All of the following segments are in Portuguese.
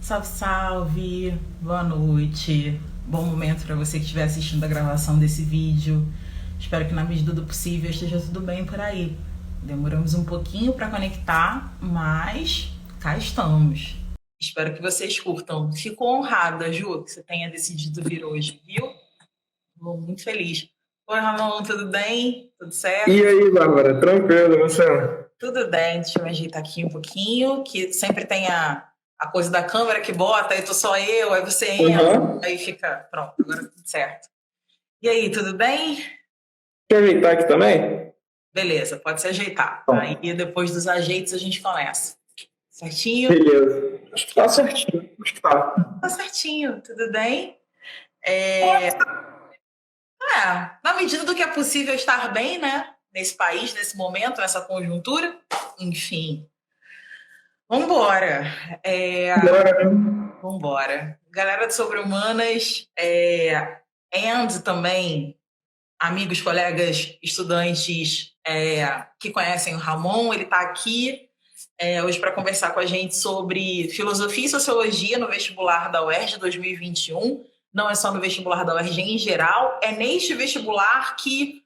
Salve, salve, boa noite, bom momento para você que estiver assistindo a gravação desse vídeo. Espero que na medida do possível esteja tudo bem por aí. Demoramos um pouquinho para conectar, mas cá estamos. Espero que vocês curtam. Fico honrada, Ju, que você tenha decidido vir hoje, viu? Estou muito feliz. Oi, Ramon, tudo bem? Tudo certo? E aí, Bárbara, tranquilo, você? Tudo bem, deixa eu me ajeitar aqui um pouquinho, que sempre tem a coisa da câmera que bota, aí tô só eu, aí você entra, Uhum. aí fica, pronto, agora tudo certo. E aí, tudo bem? Quer ajeitar aqui também? Beleza, pode se ajeitar. Aí Bom, depois dos ajeites a gente começa. Certinho? beleza. Acho que tá certinho. Acho que tá. Tá certinho, tudo bem? É, na medida do que é possível estar bem, né? Nesse país, nesse momento, nessa conjuntura. Enfim, vambora. Bora. Vambora. Galera de Sobre-Humanas, and também amigos, colegas, estudantes que conhecem o Ramon, ele está aqui hoje para conversar com a gente sobre filosofia e sociologia no vestibular da UERJ 2021. Não é só no vestibular da UERJ em geral, é neste vestibular que,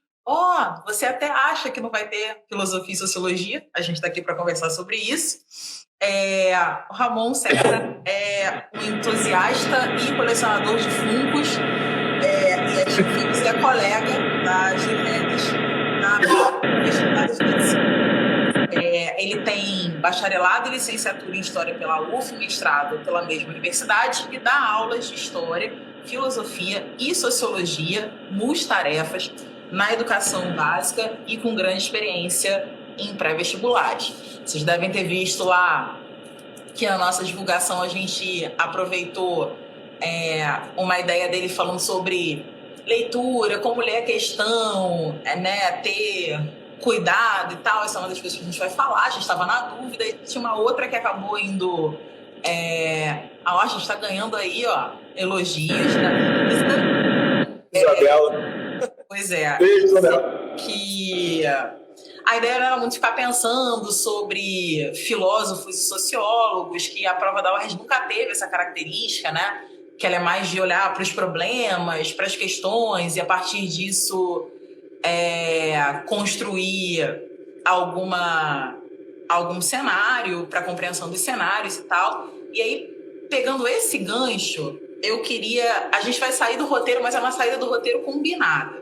você até acha que não vai ter filosofia e sociologia, a gente está aqui para conversar sobre isso. O Ramon Serra é um entusiasta e colecionador de Funkos, e é colega da Giledes na Universidade de Medicina. Ele tem bacharelado e licenciatura em História pela UF, mestrado pela mesma universidade, e dá aulas de História, Filosofia e Sociologia, multitarefas, na educação básica e com grande experiência em pré-vestibulares. Vocês devem ter visto lá que na nossa divulgação a gente aproveitou uma ideia dele falando sobre leitura, como ler a questão, ter cuidado e tal. Essa é uma das coisas que a gente vai falar. A gente estava na dúvida e tinha uma outra que acabou indo... a gente está ganhando aí, elogios da Isabela. Pois é. Beijo, Isabela. Que a ideia não era muito ficar pensando sobre filósofos e sociólogos, que a prova da UERJ nunca teve essa característica, né? Que ela é mais de olhar para os problemas, para as questões, e a partir disso construir algum cenário para a compreensão dos cenários e tal. E aí, pegando esse gancho, a gente vai sair do roteiro, mas é uma saída do roteiro combinada.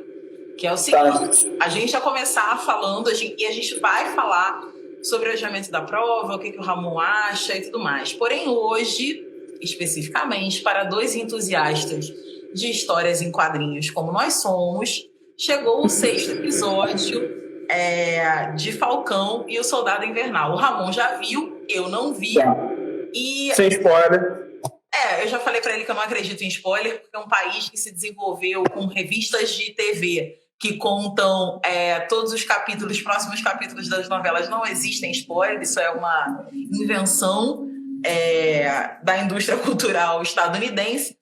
Que é o seguinte, a gente vai começar falando, e a gente vai falar sobre o adiamento da prova, o que o Ramon acha e tudo mais. Porém, hoje, especificamente, para dois entusiastas de histórias em quadrinhos como nós somos, chegou o 6º episódio de Falcão e o Soldado Invernal. O Ramon já viu, eu não vi. E sem spoiler. eu já falei para ele que eu não acredito em spoiler, porque é um país que se desenvolveu com revistas de TV que contam todos os capítulos, próximos capítulos das novelas. Não existem spoiler, isso é uma invenção da indústria cultural estadunidense,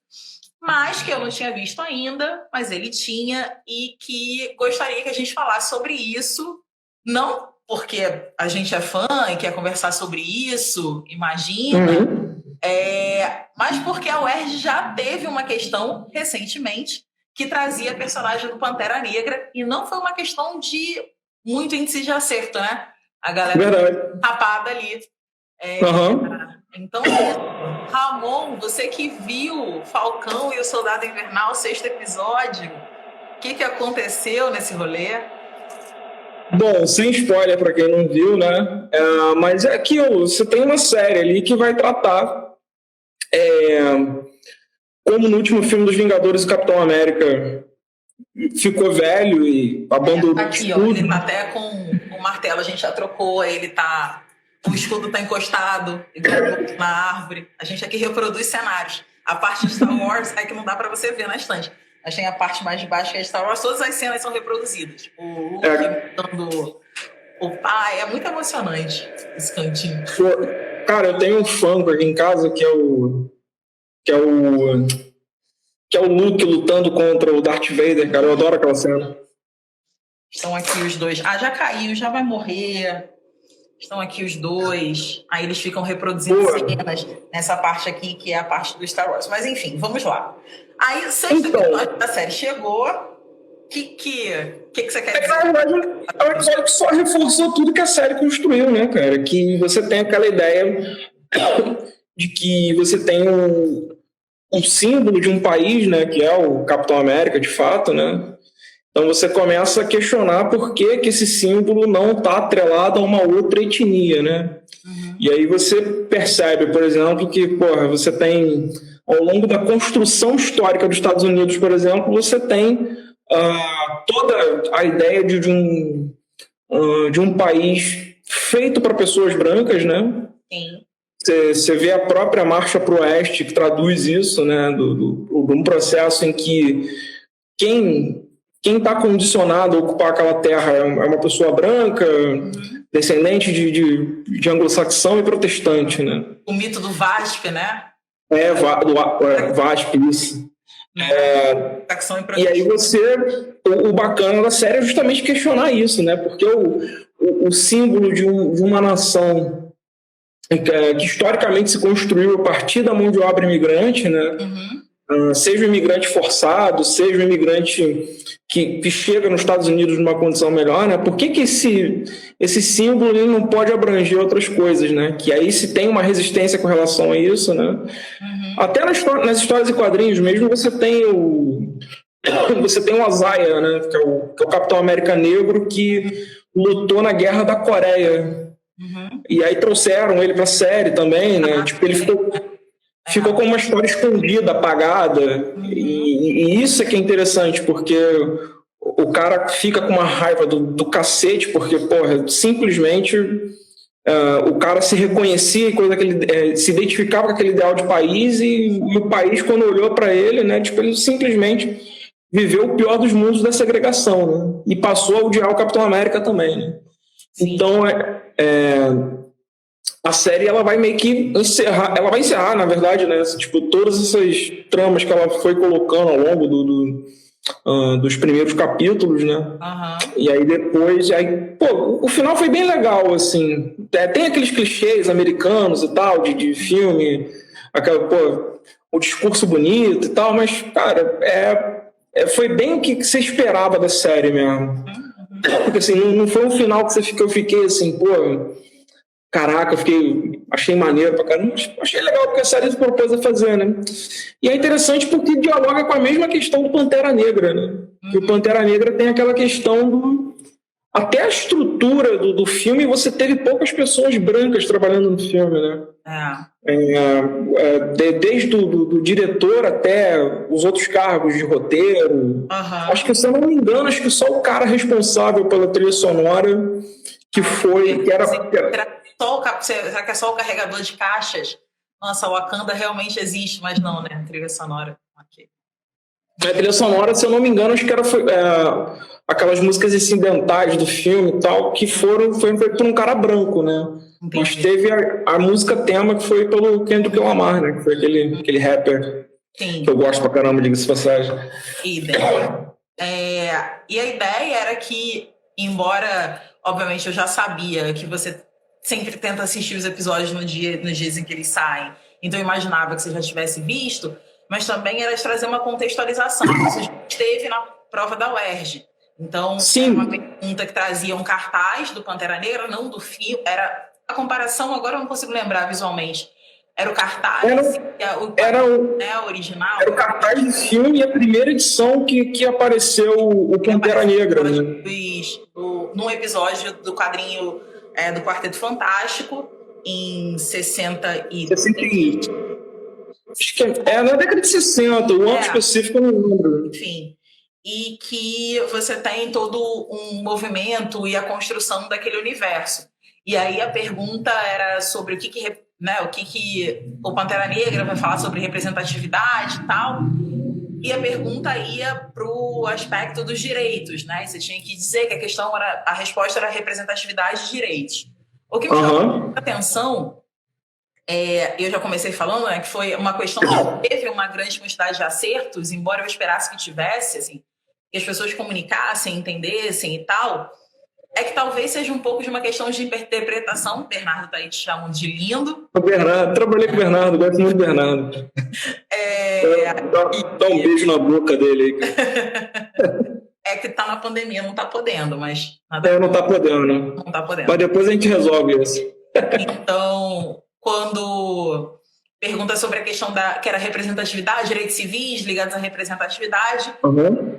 mas que eu não tinha visto ainda, mas ele tinha, e que gostaria que a gente falasse sobre isso, não porque a gente é fã e quer conversar sobre isso, imagina, mas porque a UERJ já teve uma questão recentemente que trazia a personagem do Pantera Negra, e não foi uma questão de muito índice de acerto, né? A galera tapada ali. Então, Ramon, você que viu Falcão e o Soldado Invernal, 6º episódio, o que aconteceu nesse rolê? Bom, sem spoiler para quem não viu, né? Mas é aquilo, você tem uma série ali que vai tratar como no último filme dos Vingadores, o Capitão América ficou velho e abandonou tá aqui, tudo. Ele tá até com o martelo, a gente já trocou, o escudo tá encostado, igual na árvore. A gente aqui reproduz cenários. A parte de Star Wars é que não dá para você ver na estante. Mas tem a parte mais de baixo que é Star Wars, todas as cenas são reproduzidas. O Luke matando o pai, é muito emocionante esse cantinho. Cara, eu tenho um Funko aqui em casa que é o Luke lutando contra o Darth Vader, cara. Eu adoro aquela cena. Estão aqui os dois. Já caiu, já vai morrer. Estão aqui os dois. Aí eles ficam reproduzindo cenas nessa parte aqui, que é a parte do Star Wars. Mas enfim, vamos lá. Aí o sexto episódio da série chegou. O que você quer dizer? Na verdade, é um episódio que só reforçou tudo que a série construiu, né, cara? Que você tem aquela ideia de que você tem um símbolo de um país, né, que é o Capitão América, de fato, né? Então você começa a questionar por que esse símbolo não está atrelado a uma outra etnia, né? Uhum. E aí você percebe, por exemplo, que você tem, ao longo da construção histórica dos Estados Unidos, por exemplo, você tem toda a ideia de um país feito para pessoas brancas, né? Sim. Você vê a própria Marcha para o Oeste, que traduz isso, né? De um processo em que quem está condicionado a ocupar aquela terra é uma pessoa branca, descendente de anglo-saxão e protestante, né? O mito do VASP, né? VASP, isso. E aí o bacana da série é justamente questionar isso, né? Porque o símbolo de uma nação que historicamente se construiu a partir da mão de obra imigrante, né? Seja o imigrante forçado, seja o imigrante que chega nos Estados Unidos numa condição melhor, né? Por que esse símbolo ele não pode abranger outras coisas, né? Que aí se tem uma resistência com relação a isso, né? Até nas histórias e quadrinhos mesmo você tem o Isaiah, né? Que é o Capitão América Negro que lutou na Guerra da Coreia. E aí trouxeram ele pra série também, né? Tipo, ele ficou com uma história escondida, apagada. E isso é que é interessante, porque o cara fica com uma raiva do cacete, porque, simplesmente o cara se reconhecia, se identificava com aquele ideal de país, e o país, quando olhou para ele, né, tipo, ele simplesmente viveu o pior dos mundos da segregação, né? E passou a odiar o Capitão América também, né? Então, a série ela vai meio que encerrar, na verdade, né? Tipo, todas essas tramas que ela foi colocando ao longo dos primeiros capítulos, né? E aí depois, o final foi bem legal, assim. Tem aqueles clichês americanos e tal, de filme, o discurso bonito e tal, mas, cara, foi bem o que você esperava da série mesmo. Porque, assim, não foi um final que eu fiquei assim, caraca, achei maneiro pra caramba, achei legal porque a série se propôs a fazer, né? E é interessante porque dialoga com a mesma questão do Pantera Negra, né? Que o Pantera Negra tem aquela questão até a estrutura do filme, você teve poucas pessoas brancas trabalhando no filme, né? Desde o diretor até os outros cargos de roteiro. Acho que, se eu não me engano, só o cara responsável pela trilha sonora Será que é só o carregador de caixas? Nossa, o Wakanda realmente existe, mas não, né? A trilha sonora. Okay. A trilha sonora, se eu não me engano, acho que era aquelas músicas incidentais do filme e tal, que foi feito por um cara branco, né? Entendi. Mas teve a música tema que foi pelo Kendrick Lamar, né? Que foi aquele rapper. Sim. Que eu gosto pra caramba, diga-se de passagem. E a ideia era que, embora, obviamente, eu já sabia que você sempre tenta assistir os episódios nos dias em que eles saem, então eu imaginava que você já tivesse visto, mas também era de trazer uma contextualização que você já teve na prova da UERJ. Então, era uma pergunta que trazia um cartaz do Pantera Negra, não do filme, era a comparação, agora eu não consigo lembrar visualmente. Era o cartaz, o original? Era o cartaz do filme e a primeira edição que apareceu o Pantera Negra. Né? Num episódio do quadrinho do Quarteto Fantástico, em 60 e... Acho que na década de 60, o ano específico eu não lembro. Enfim, e que você tem todo um movimento e a construção daquele universo. E aí a pergunta era sobre o que o Pantera Negra vai falar sobre representatividade e tal. E a pergunta ia para o aspecto dos direitos, né? Você tinha que dizer que a resposta era representatividade de direitos. O que me chamou a atenção, eu já comecei falando, né, que foi uma questão que teve uma grande quantidade de acertos, embora eu esperasse que tivesse, assim, que as pessoas comunicassem, entendessem e tal. é que talvez seja um pouco de uma questão de interpretação. O Bernardo está aí te chamando de lindo. O Bernardo, trabalhei com o Bernardo, gosto muito do Bernardo. Dá um beijo na boca dele aí. É que tá na pandemia, não tá podendo, mas... Não tá podendo, né? Não tá podendo. Mas depois a gente resolve isso. Então, quando pergunta sobre a questão que era representatividade, direitos civis ligados à representatividade,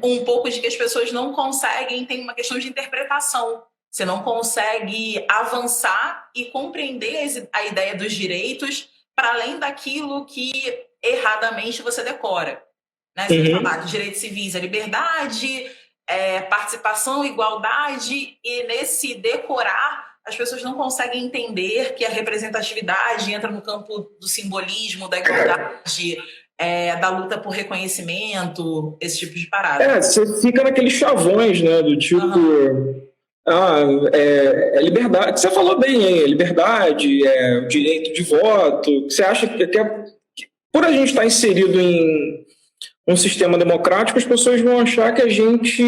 um pouco de que as pessoas não conseguem, tem uma questão de interpretação. Você não consegue avançar e compreender a ideia dos direitos para além daquilo que erradamente você decora. Né? Você vai falar de direitos civis, a liberdade, participação, igualdade, e nesse decorar as pessoas não conseguem entender que a representatividade entra no campo do simbolismo, da igualdade, da luta por reconhecimento, esse tipo de parada. Você fica naqueles chavões, né, do tipo... liberdade. Você falou bem aí, liberdade, o direito de voto. Você acha que por a gente estar inserido em um sistema democrático, as pessoas vão achar que a gente...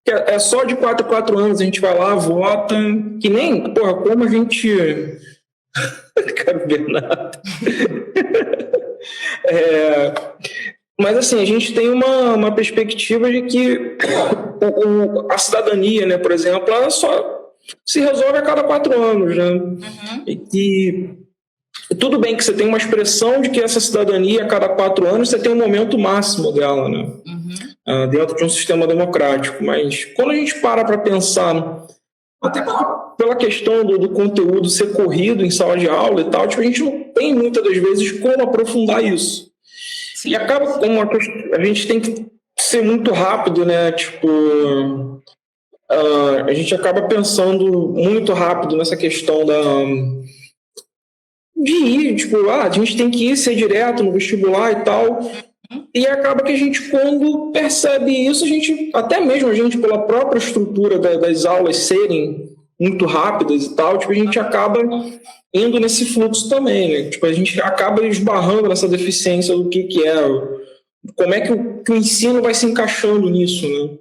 que é só de 4 em 4 anos, a gente vai lá, vota, que nem, como a gente... Cara, Bernardo. Mas, assim, a gente tem uma perspectiva de que a cidadania, né, por exemplo, ela só se resolve a cada 4 anos, né? E que tudo bem que você tem uma expressão de que essa cidadania, a cada 4 anos, você tem um momento máximo dela, né? Dentro de um sistema democrático. Mas quando a gente para pensar, até pela questão do conteúdo ser corrido em sala de aula e tal, a gente não tem muitas das vezes como aprofundar isso. Sim. E acaba como a gente tem que ser muito rápido, né? A gente acaba pensando muito rápido nessa questão de ir, a gente tem que ir ser direto no vestibular e tal. E acaba que a gente, quando percebe isso, até mesmo a gente, pela própria estrutura das aulas serem muito rápidas e tal, a gente acaba indo nesse fluxo também, né? A gente acaba esbarrando nessa deficiência do que é, como é que o ensino vai se encaixando nisso, né?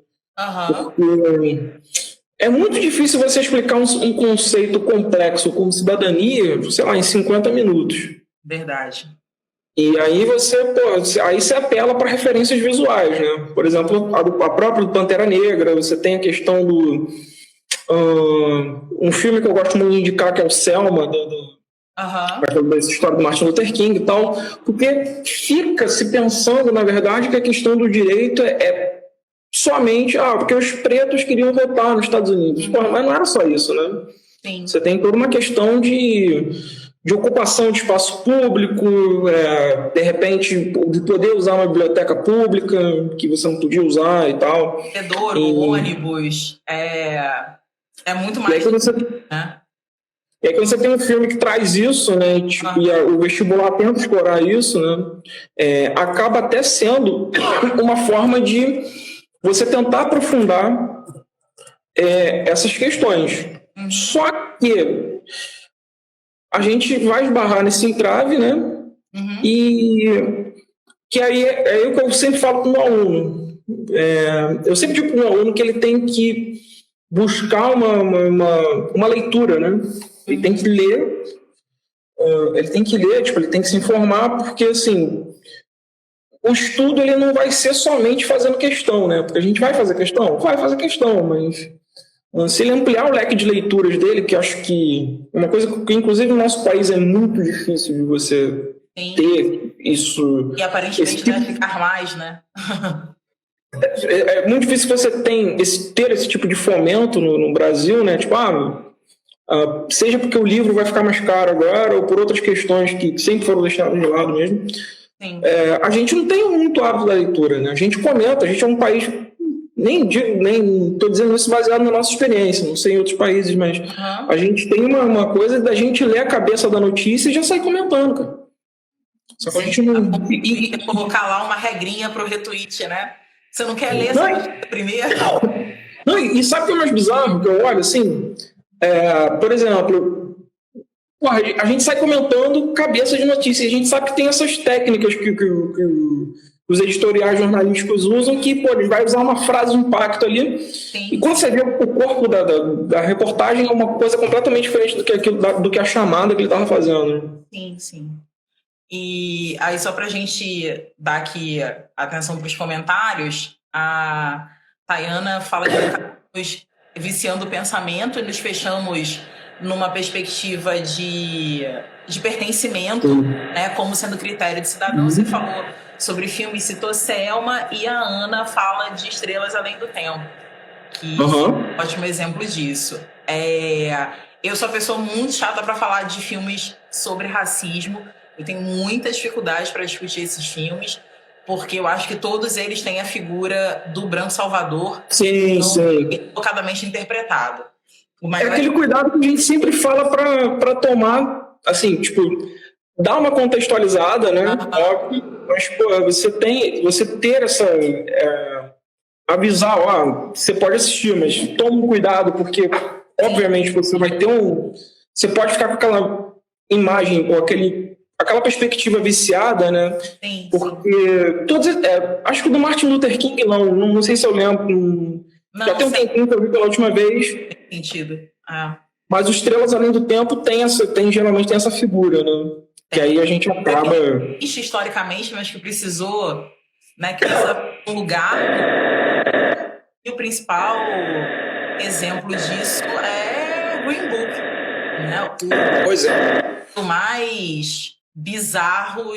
Porque é muito difícil você explicar um conceito complexo como cidadania, sei lá, em 50 minutos. Verdade. E aí você apela para referências visuais, né? Por exemplo, a própria do Pantera Negra, você tem a questão do... um filme que eu gosto muito de indicar, que é o Selma, dessa história do Martin Luther King e tal, porque fica se pensando, na verdade, que a questão do direito é somente porque os pretos queriam votar nos Estados Unidos. Mas não era só isso, né? Sim. Você tem toda uma questão de ocupação de espaço público, de repente, de poder usar uma biblioteca pública que você não podia usar e tal. Ônibus, é muito mais... E aí quando você tem um filme que traz isso, né, e o vestibular tenta explorar isso, né, acaba até sendo uma forma de você tentar aprofundar essas questões. Só que a gente vai esbarrar nesse entrave, né? E que aí é o que eu sempre falo para o meu aluno. Eu sempre digo para o meu aluno que ele tem que buscar uma leitura, né? Ele tem que ler, ele tem que se informar, porque, assim, o estudo ele não vai ser somente fazendo questão, né? Porque a gente vai fazer questão? Vai fazer questão, mas se ele ampliar o leque de leituras dele, que eu acho que é uma coisa que, inclusive, no nosso país é muito difícil de você ter isso. E aparentemente vai ficar mais, né? É muito difícil você ter esse tipo de fomento no Brasil, né? Seja porque o livro vai ficar mais caro agora, ou por outras questões que sempre foram deixadas de lado mesmo. A gente não tem muito hábito da leitura, né? A gente comenta, a gente é um país... Nem estou dizendo isso baseado na nossa experiência, não sei em outros países, mas a gente tem uma coisa da gente ler a cabeça da notícia e já sair comentando, cara. Só que a gente não... E colocar lá uma regrinha pro retweet, né? Você não quer ler essa notícia primeiro? Não, e sabe o que é mais bizarro? Que eu olho assim, por exemplo, a gente sai comentando cabeça de notícia, e a gente sabe que tem essas técnicas que os editoriais jornalísticos usam, que, pô, ele vai usar uma frase de impacto ali, Sim. e quando você vê o corpo da reportagem, é uma coisa completamente diferente do que a chamada que ele estava fazendo. Sim, sim. E aí, só para a gente dar aqui atenção para os comentários, a Tayana fala que estamos viciando o pensamento e nos fechamos numa perspectiva de pertencimento, né, como sendo critério de cidadão. Você falou sobre filme, citou Selma, e a Ana fala de Estrelas Além do Tempo, que é um ótimo exemplo disso. Eu sou uma pessoa muito chata para falar de filmes sobre racismo. Eu tenho muitas dificuldades para discutir esses filmes, porque eu acho que todos eles têm a figura do branco salvador, sim. equivocadamente interpretado. É aquele cuidado que a gente sempre fala para tomar, assim, tipo, dar uma contextualizada, né? Mas, pô, você ter essa... avisar, ó, você pode assistir, mas tome cuidado, porque, obviamente, você vai ter você pode ficar com aquela imagem, ou aquela perspectiva viciada, né? Sim. Porque todos, acho que o do Martin Luther King não sei se eu lembro. Já tem um tempinho que eu vi pela última vez. Tem sentido. Mas os Estrelas Além do Tempo geralmente tem essa figura, né? Que aí a gente acaba... Isso historicamente, mas que precisou, né, criar um lugar. E o principal exemplo disso é Green Book, né? Pois é. O mais bizarro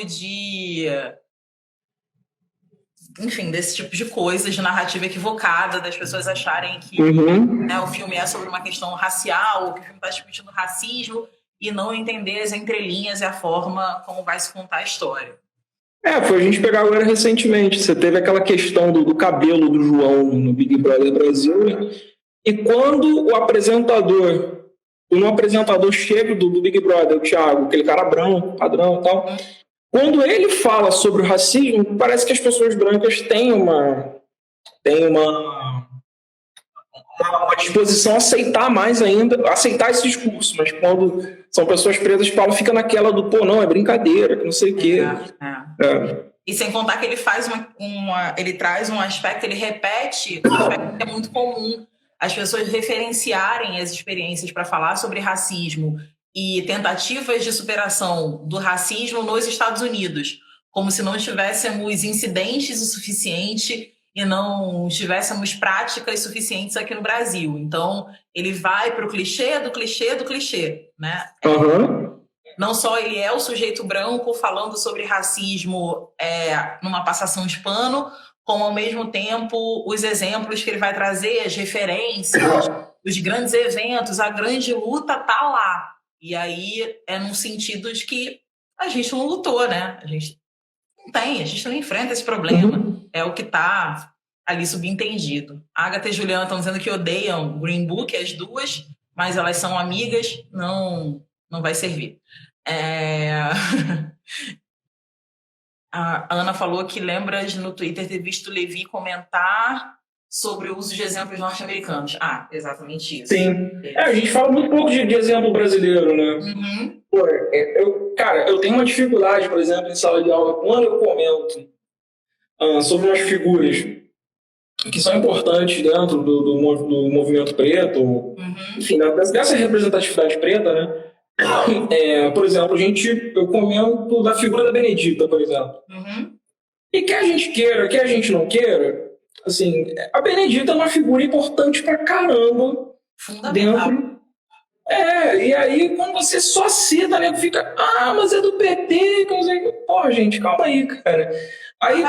enfim, desse tipo de coisa, de narrativa equivocada, das pessoas acharem que né, o filme é sobre uma questão racial, ou que o filme está discutindo racismo, e não entender as entrelinhas e a forma como vai se contar a história. Foi a gente pegar agora recentemente. Você teve aquela questão do cabelo do João no Big Brother Brasil, né? E quando o apresentador chega do Big Brother, o Thiago, aquele cara branco, padrão e tal, quando ele fala sobre o racismo, parece que as pessoas brancas têm uma disposição a aceitar esse discurso, mas quando são pessoas pretas, falam, fica naquela do, pô, não, é brincadeira, que não sei o quê. E sem contar que ele faz ele traz um aspecto, ele repete um aspecto que é muito comum, as pessoas referenciarem as experiências para falar sobre racismo e tentativas de superação do racismo nos Estados Unidos, como se não tivéssemos incidentes o suficiente e não tivéssemos práticas suficientes aqui no Brasil. Então, ele vai para o clichê do clichê do clichê, né? Não só ele é o sujeito branco falando sobre racismo numa passação de pano, como, ao mesmo tempo, os exemplos que ele vai trazer, as referências, os grandes eventos, a grande luta tá lá. E aí é num sentido de que a gente não lutou, né? A gente não enfrenta esse problema. É o que está ali subentendido. A Agatha e Juliana estão dizendo que odeiam Green Book, as duas, mas elas são amigas, não vai servir. A Ana falou que lembra de no Twitter ter visto Levi comentar sobre o uso de exemplos norte-americanos. Exatamente isso. Sim. A gente fala muito pouco de exemplo brasileiro, né? Pô, eu tenho uma dificuldade, por exemplo, em sala de aula, quando eu comento sobre umas figuras que são importantes dentro do movimento preto, enfim, dessa representatividade preta, né? Por exemplo, eu comento da figura da Benedita, por exemplo. E que a gente queira, que a gente não queira, assim, a Benedita é uma figura importante pra caramba. Fundamental. E aí, quando você só cita, né, fica, mas é do PT, que não sei o que. Pô, gente, calma aí, cara. Aí,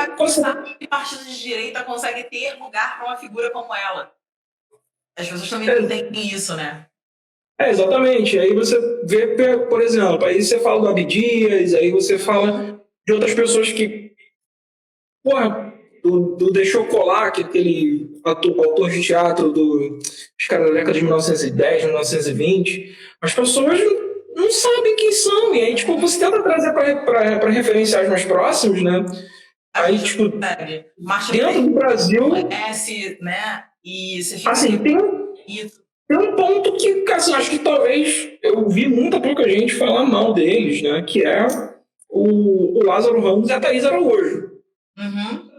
que partido de direita consegue ter lugar para uma figura como ela? As pessoas também não entendem isso, né? Exatamente. Aí você vê, por exemplo, aí você fala do Abdias, aí você fala de outras pessoas que, do Deixou Colar, que é aquele autor de teatro da década de 1910, 1920, as pessoas não sabem quem são, e aí, tipo, você tenta trazer para referenciais mais próximos, né? Aí, tipo, dentro do Brasil... Conhece, né? E você fica... Assim, tem um ponto que, assim, acho que talvez eu vi pouca gente falar mal deles, né? Que é o Lázaro Ramos e a Thaís Araújo. Uhum.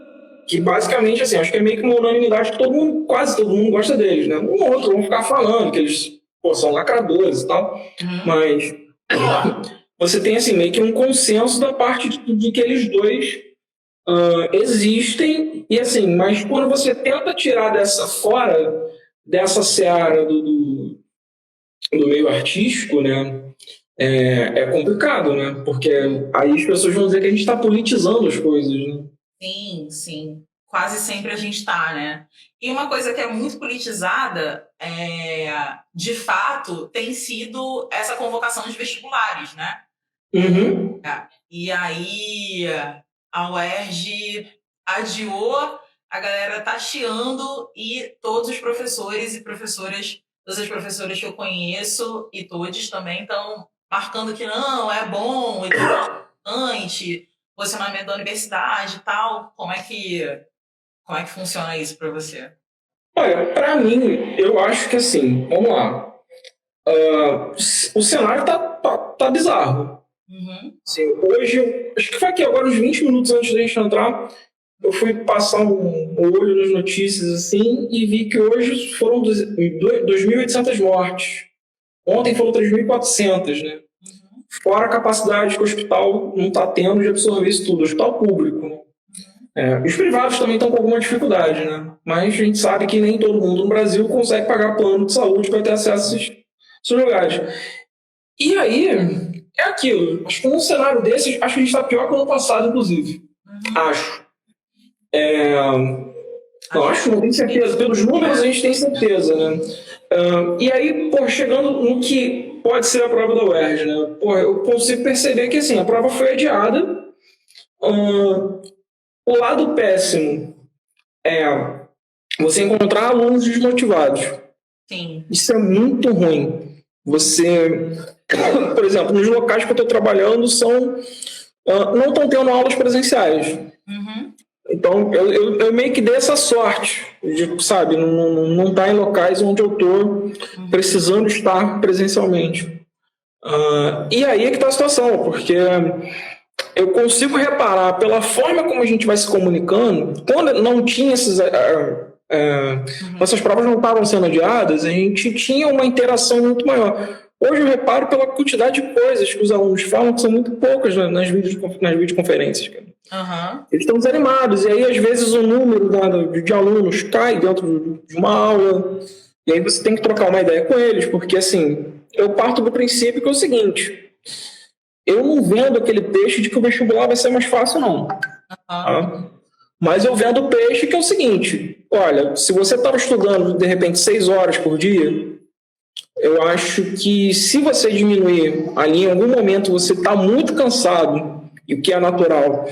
Que basicamente, assim, acho que é meio que uma unanimidade que quase todo mundo gosta deles, né? Um ou outro vão ficar falando que eles são lacradores e tal, mas você tem, assim, meio que um consenso da parte de que eles dois existem, e assim, mas quando você tenta tirar dessa seara do meio artístico, né? É complicado, né? Porque aí as pessoas vão dizer que a gente está politizando as coisas, né? Sim, sim. Quase sempre a gente está, né? E uma coisa que é muito politizada, de fato, tem sido essa convocação de vestibulares, né? Uhum. E aí a UERJ adiou, a galera tá chiando e todos os professores e professoras, todas as professoras que eu conheço e todos também estão marcando que não, é bom, é importante, posicionamento da universidade e tal. Como é que funciona isso para você? Olha, para mim, eu acho que assim, vamos lá. O cenário tá bizarro. Uhum. Assim, hoje, acho que foi aqui agora uns 20 minutos antes da gente entrar, eu fui passar um olho nas notícias assim e vi que hoje foram 2.800 mortes. Ontem foram 3.400, né? Fora a capacidade que o hospital não está tendo de absorver isso tudo, o hospital público, né? Os privados também estão com alguma dificuldade, né? Mas a gente sabe que nem todo mundo no Brasil consegue pagar plano de saúde para ter acesso a esses lugares. E aí, é aquilo. Acho que num cenário desses, acho que a gente está pior que o ano passado, inclusive. Acho. Não, acho, não tenho certeza. Pelos números a gente tem certeza, né? E aí, chegando no que pode ser a prova da UERJ, né? Eu consigo perceber que, assim, a prova foi adiada. O lado péssimo é você encontrar alunos desmotivados. Sim. Isso é muito ruim. Você, por exemplo, nos locais que eu estou trabalhando não estão tendo aulas presenciais. Uhum. Então, eu meio que dei essa sorte de, sabe, não estar em locais onde eu estou precisando estar presencialmente. E aí é que está a situação, porque eu consigo reparar pela forma como a gente vai se comunicando, quando não tinha essas provas não estavam sendo adiadas, a gente tinha uma interação muito maior. Hoje eu reparo pela quantidade de coisas que os alunos falam, que são muito poucas nas videoconferências. Eles estão desanimados, e aí às vezes o número de alunos cai dentro de uma aula, e aí você tem que trocar uma ideia com eles, porque assim, eu parto do princípio que é o seguinte: eu não vendo aquele peixe de que o vestibular vai ser mais fácil, não. Tá? Mas eu vendo o peixe que é o seguinte: olha, se você estava estudando de repente 6 horas por dia, eu acho que se você diminuir ali em algum momento, você está muito cansado, e o que é natural,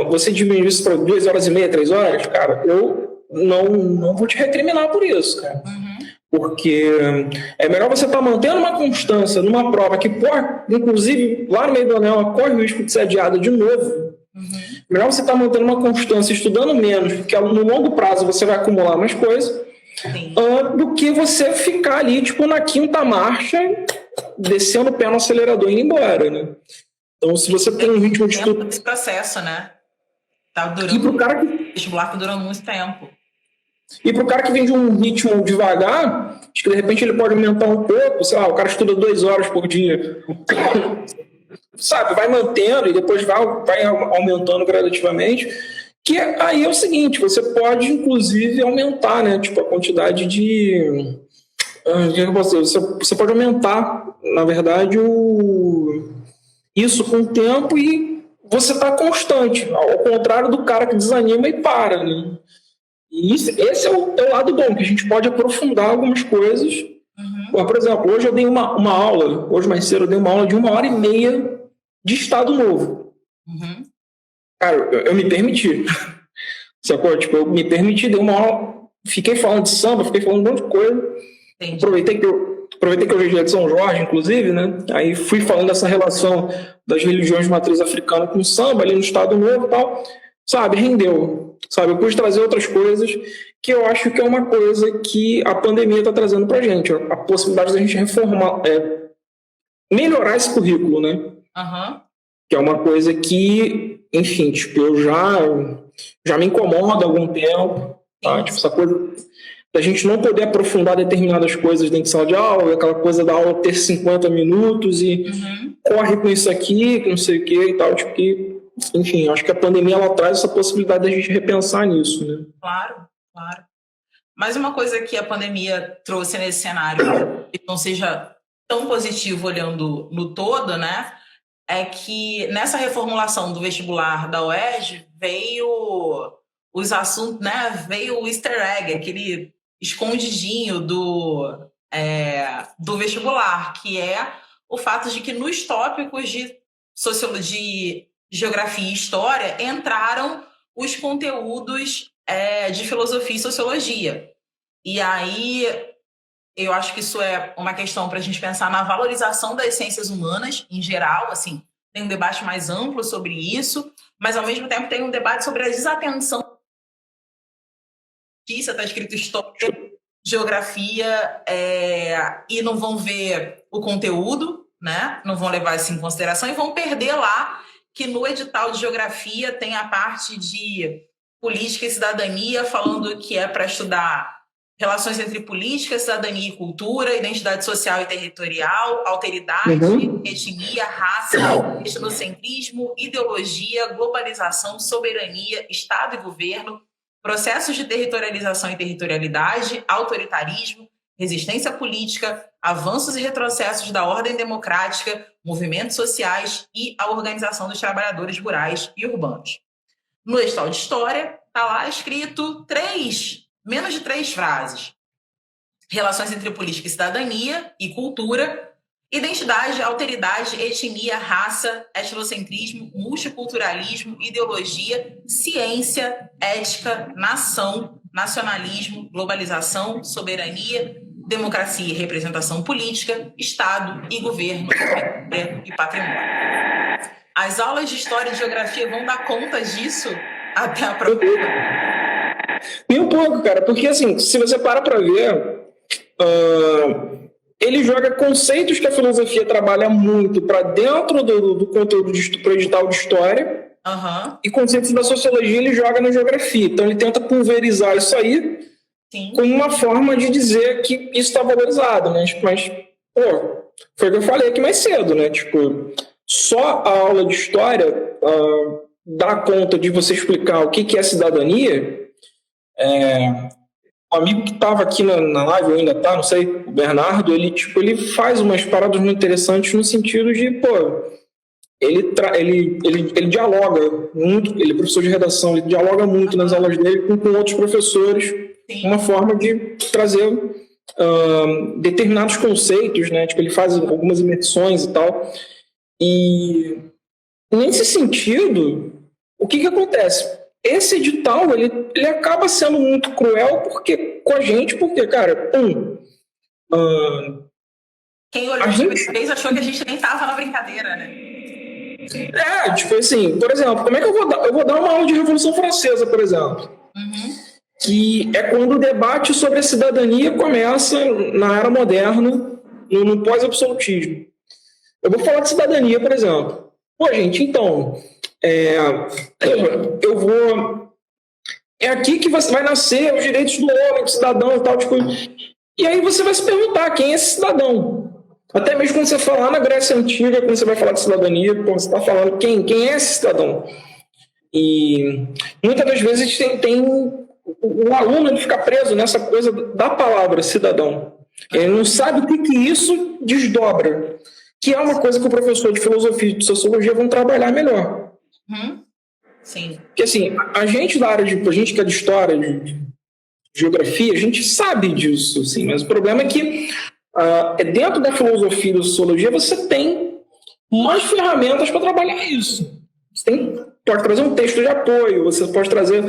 você diminuir isso para 2 horas e meia, 3 horas, cara, eu não vou te recriminar por isso, cara. Porque é melhor você estar mantendo uma constância numa prova que, inclusive, lá no meio do anel, corre o risco de ser adiada de novo. Melhor você estar mantendo uma constância, estudando menos, porque no longo prazo você vai acumular mais coisa, do que você ficar ali, tipo, na quinta marcha, descendo o pé no acelerador e indo embora, né? Então, se você tem um ritmo de estudo... Esse processo, né? Tá durando... E pro cara que... O vestibular tá durando muito tempo. E para o cara que vem de um ritmo devagar, acho que de repente ele pode aumentar um pouco, sei lá, o cara estuda 2 horas por dia. Sabe, vai mantendo e depois vai aumentando gradativamente. Que aí é o seguinte, você pode inclusive aumentar, né? Tipo, a quantidade de... Você pode aumentar, na verdade, isso com o tempo e você está constante, ao contrário do cara que desanima e para, né? E esse é o lado bom, que a gente pode aprofundar algumas coisas. Por exemplo, hoje eu dei uma aula, hoje mais cedo eu dei uma aula de 1h30 de Estado Novo. Cara, eu me permiti. Sacou? Tipo, eu me permiti, dei uma aula, fiquei falando de samba, fiquei falando um monte de coisa. Aproveitei que eu hoje é de São Jorge, inclusive, né? Aí fui falando dessa relação das religiões de matriz africana com o samba ali no Estado Novo e tal. Sabe, rendeu. Sabe, eu pude trazer outras coisas que eu acho que é uma coisa que a pandemia está trazendo para a gente. A possibilidade da gente reformar, melhorar esse currículo, né? Que é uma coisa que enfim, tipo, eu já me incomoda há algum tempo, tá? Tipo, essa coisa da gente não poder aprofundar determinadas coisas dentro de sala de aula, aquela coisa da aula ter 50 minutos e corre com isso aqui, com não sei o que e tal, tipo, que, enfim, acho que a pandemia ela traz essa possibilidade da gente repensar nisso, né? Claro, claro. Mas uma coisa que a pandemia trouxe nesse cenário, que não seja tão positivo olhando no todo, né, é que nessa reformulação do vestibular da UERJ veio os assuntos, né, veio o easter egg, aquele escondidinho do vestibular, que é o fato de que nos tópicos de sociologia, geografia e história entraram os conteúdos de filosofia e sociologia. E aí eu acho que isso é uma questão para a gente pensar na valorização das ciências humanas em geral, assim, tem um debate mais amplo sobre isso, mas ao mesmo tempo tem um debate sobre a desatenção. Está escrito história, geografia, e não vão ver o conteúdo, né? Não vão levar isso em consideração e vão perder lá que no edital de geografia tem a parte de política e cidadania, falando que é para estudar relações entre política, cidadania e cultura, identidade social e territorial, alteridade, etnia, raça, etnocentrismo, ideologia, globalização, soberania, Estado e governo, processos de territorialização e territorialidade, autoritarismo, resistência política, avanços e retrocessos da ordem democrática, movimentos sociais e a organização dos trabalhadores rurais e urbanos. No edital de história, está lá escrito menos de 3 frases. Relações entre política e cidadania e cultura, identidade, alteridade, etnia, raça, etnocentrismo, multiculturalismo, ideologia, ciência, ética, nação, nacionalismo, globalização, soberania, democracia e representação política, Estado e governo, e patrimônio. As aulas de história e geografia vão dar conta disso até a próxima. E um pouco, cara, porque assim, se você para ver, ele joga conceitos que a filosofia trabalha muito para dentro do conteúdo do edital de história, e conceitos da sociologia ele joga na geografia. Então ele tenta pulverizar isso aí como uma forma de dizer que isso está valorizado, né? Mas, pô, foi o que eu falei aqui mais cedo, né? Tipo, só a aula de história dá conta de você explicar o que é cidadania. Um amigo que estava aqui na live, ou ainda está, não sei, o Bernardo, ele faz umas paradas muito interessantes no sentido de, pô, ele dialoga muito, ele é professor de redação, ele dialoga muito nas aulas dele com outros professores, uma forma de trazer determinados conceitos, né? Tipo, ele faz algumas imersões e tal. E nesse sentido, o que acontece? Esse edital, ele acaba sendo muito cruel com a gente, porque, cara, quem olhou de vez achou que a gente nem tava na brincadeira, né? Tipo assim, por exemplo, como é que eu vou dar uma aula de Revolução Francesa, por exemplo? Que é quando o debate sobre a cidadania começa na era moderna, no pós-absolutismo. Eu vou falar de cidadania, por exemplo. Pô, gente, então, eu vou... É aqui que vai nascer os direitos do homem, do cidadão e tal, tipo... E aí você vai se perguntar quem é esse cidadão. Até mesmo quando você falar na Grécia Antiga, quando você vai falar de cidadania, você está falando quem é esse cidadão. E muitas das vezes o aluno ele fica preso nessa coisa da palavra cidadão. Ele não sabe o que isso desdobra, que é uma coisa que o professor de filosofia e de sociologia vão trabalhar melhor. Sim. Porque assim, a gente da área a gente que é de história, de geografia, a gente sabe disso, assim, mas o problema é que dentro da filosofia e da sociologia você tem mais ferramentas para trabalhar isso. Você pode trazer um texto de apoio, você pode trazer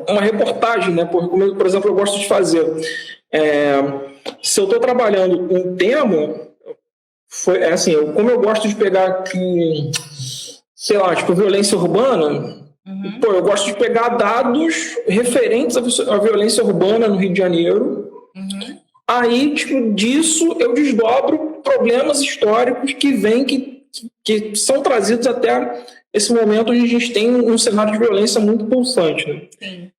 uma reportagem, né? Como, por exemplo, eu gosto de fazer. Se eu estou trabalhando com um tema, como eu gosto de pegar aqui, sei lá, tipo, violência urbana, eu gosto de pegar dados referentes à violência urbana no Rio de Janeiro. Aí, tipo, disso eu desdobro problemas históricos que são trazidos até esse momento onde a gente tem um cenário de violência muito pulsante, né? Sim.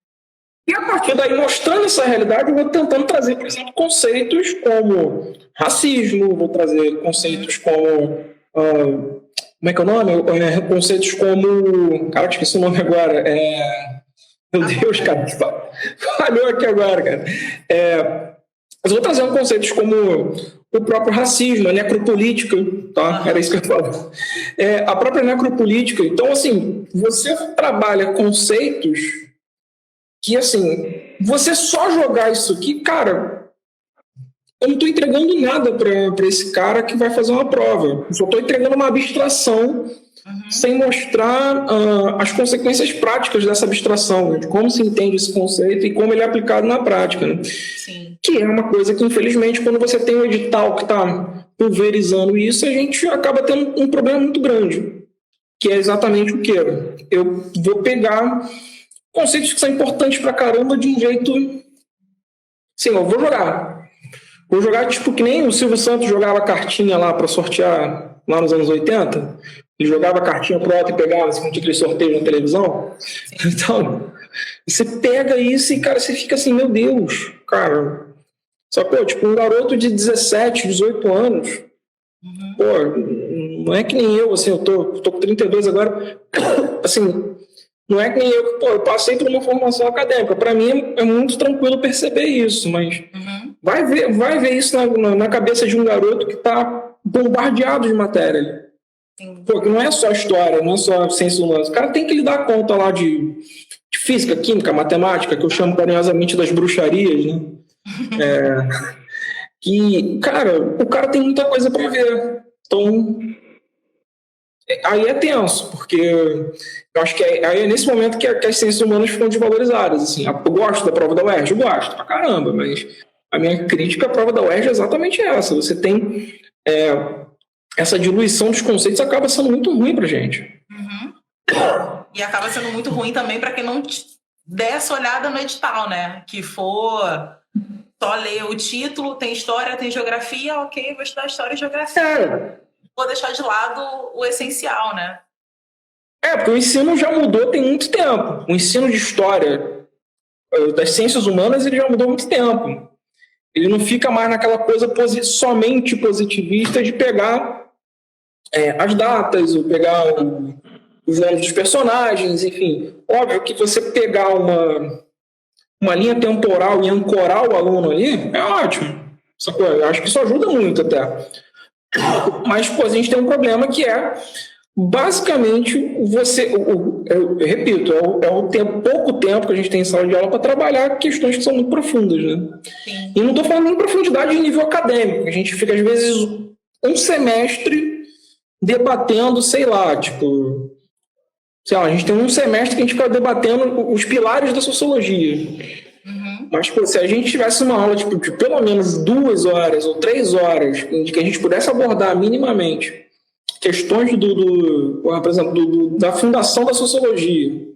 E a partir daí, mostrando essa realidade, eu vou tentando trazer, por exemplo, conceitos como racismo, vou trazer conceitos como... como é que é o nome? Conceitos como... Cara, esqueci o nome agora. Meu Deus, cara. Falhou aqui agora, cara. Mas vou trazer conceitos como o próprio racismo, a necropolítica, tá? Era isso que eu ia falar. A própria necropolítica. Então, assim, você trabalha conceitos que, assim, você só jogar isso aqui, cara, eu não estou entregando nada para esse cara que vai fazer uma prova. Eu só estou entregando uma abstração sem mostrar as consequências práticas dessa abstração, né? De como se entende esse conceito e como ele é aplicado na prática, né? Sim. Que é uma coisa que, infelizmente, quando você tem um edital que está pulverizando isso, a gente acaba tendo um problema muito grande, que é exatamente o quê? Eu vou pegar conceitos que são importantes pra caramba de um jeito... Sim, eu vou jogar. Vou jogar tipo que nem o Silvio Santos jogava cartinha lá para sortear lá nos anos 80. Ele jogava cartinha pro alto e pegava, assim, como tinha aquele sorteio na televisão. Então, você pega isso e, cara, você fica assim, meu Deus, cara. Só que, tipo, um garoto de 17, 18 anos, não é que nem eu, assim, eu tô com 32 agora, assim, não é que nem eu passei por uma formação acadêmica. Para mim é muito tranquilo perceber isso, mas vai ver isso na cabeça de um garoto que está bombardeado de matéria. Que não é só história, não é só ciências humanas. O cara tem que lhe dar conta lá de física, química, matemática, que eu chamo carinhosamente das bruxarias, né? Que, cara, o cara tem muita coisa para ver. Então, aí é tenso, porque eu acho que aí é nesse momento que as ciências humanas ficam desvalorizadas. Assim, eu gosto da prova da UERJ, eu gosto pra caramba, mas a minha crítica à prova da UERJ é exatamente essa. Você tem essa diluição dos conceitos, acaba sendo muito ruim pra gente. E acaba sendo muito ruim também para quem não der essa olhada no edital, né? Que for só ler o título, tem história, tem geografia, ok, vou estudar história e geografia. Vou deixar de lado o essencial, né? Porque o ensino já mudou tem muito tempo. O ensino de história das ciências humanas ele já mudou há muito tempo. Ele não fica mais naquela coisa somente positivista de pegar as datas, ou pegar os nomes dos personagens, enfim. Óbvio que você pegar uma linha temporal e ancorar o aluno ali é ótimo. Eu acho que isso ajuda muito até. Mas, a gente tem um problema que basicamente, eu repito, pouco tempo que a gente tem em sala de aula para trabalhar questões que são muito profundas, né? Sim. E não estou falando em profundidade de nível acadêmico. A gente fica, às vezes, um semestre debatendo, a gente tem um semestre que a gente fica debatendo os pilares da sociologia. Mas, se a gente tivesse uma aula de pelo menos 2 horas ou 3 horas, de que a gente pudesse abordar minimamente questões por exemplo, da fundação da sociologia,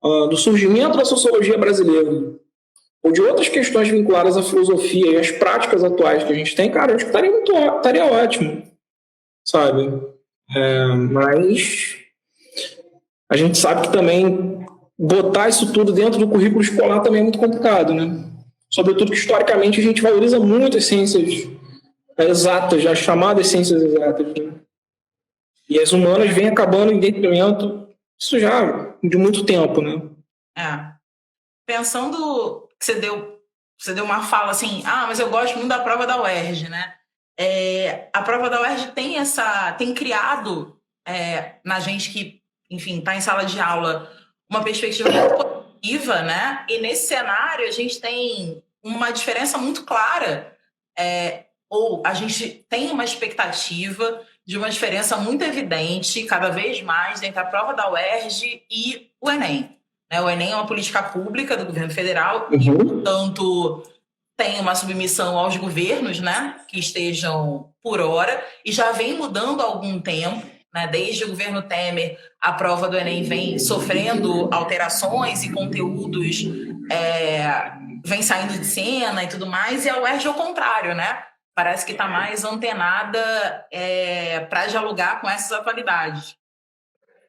do surgimento da sociologia brasileira, ou de outras questões vinculadas à filosofia e às práticas atuais que a gente tem, cara, eu acho que estaria ótimo, sabe? Mas a gente sabe que também botar isso tudo dentro do currículo escolar também é muito complicado, né? Sobretudo que, historicamente, a gente valoriza muito as ciências exatas, já chamadas ciências exatas, né? E as humanas vêm acabando em detrimento, isso já de muito tempo, né? Pensando que você deu uma fala assim, mas eu gosto muito da prova da UERJ, né? A prova da UERJ tem criado na gente que, enfim, está em sala de aula, uma perspectiva muito positiva, né? E nesse cenário a gente tem uma diferença muito clara, ou a gente tem uma expectativa de uma diferença muito evidente, cada vez mais, entre a prova da UERJ e o Enem. O Enem é uma política pública do governo federal e, portanto, tem uma submissão aos governos, né, que estejam por hora, e já vem mudando há algum tempo, né, desde o governo Temer, a prova do Enem vem sofrendo alterações e conteúdos vem saindo de cena e tudo mais, e a UERJ é o contrário, né? Parece que está mais antenada para dialogar com essas atualidades.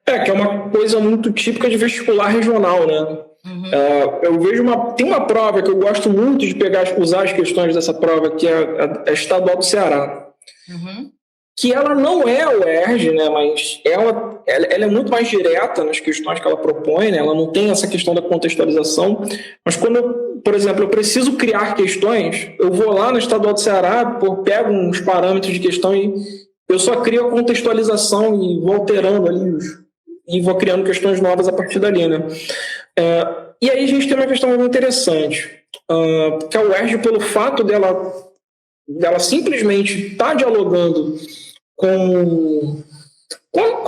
Que é uma coisa muito típica de vestibular regional, né? Eu vejo tem uma prova que eu gosto muito de usar as questões dessa prova, que é a Estadual do Ceará. Que ela não é a UERJ, né, mas ela é muito mais direta nas questões que ela propõe, né, ela não tem essa questão da contextualização, mas quando, por exemplo, eu preciso criar questões, eu vou lá no Estadual do Ceará, pego uns parâmetros de questão e eu só crio a contextualização e vou alterando ali e vou criando questões novas a partir dali, né. E aí a gente tem uma questão muito interessante, que a UERJ, pelo fato dela simplesmente estar dialogando com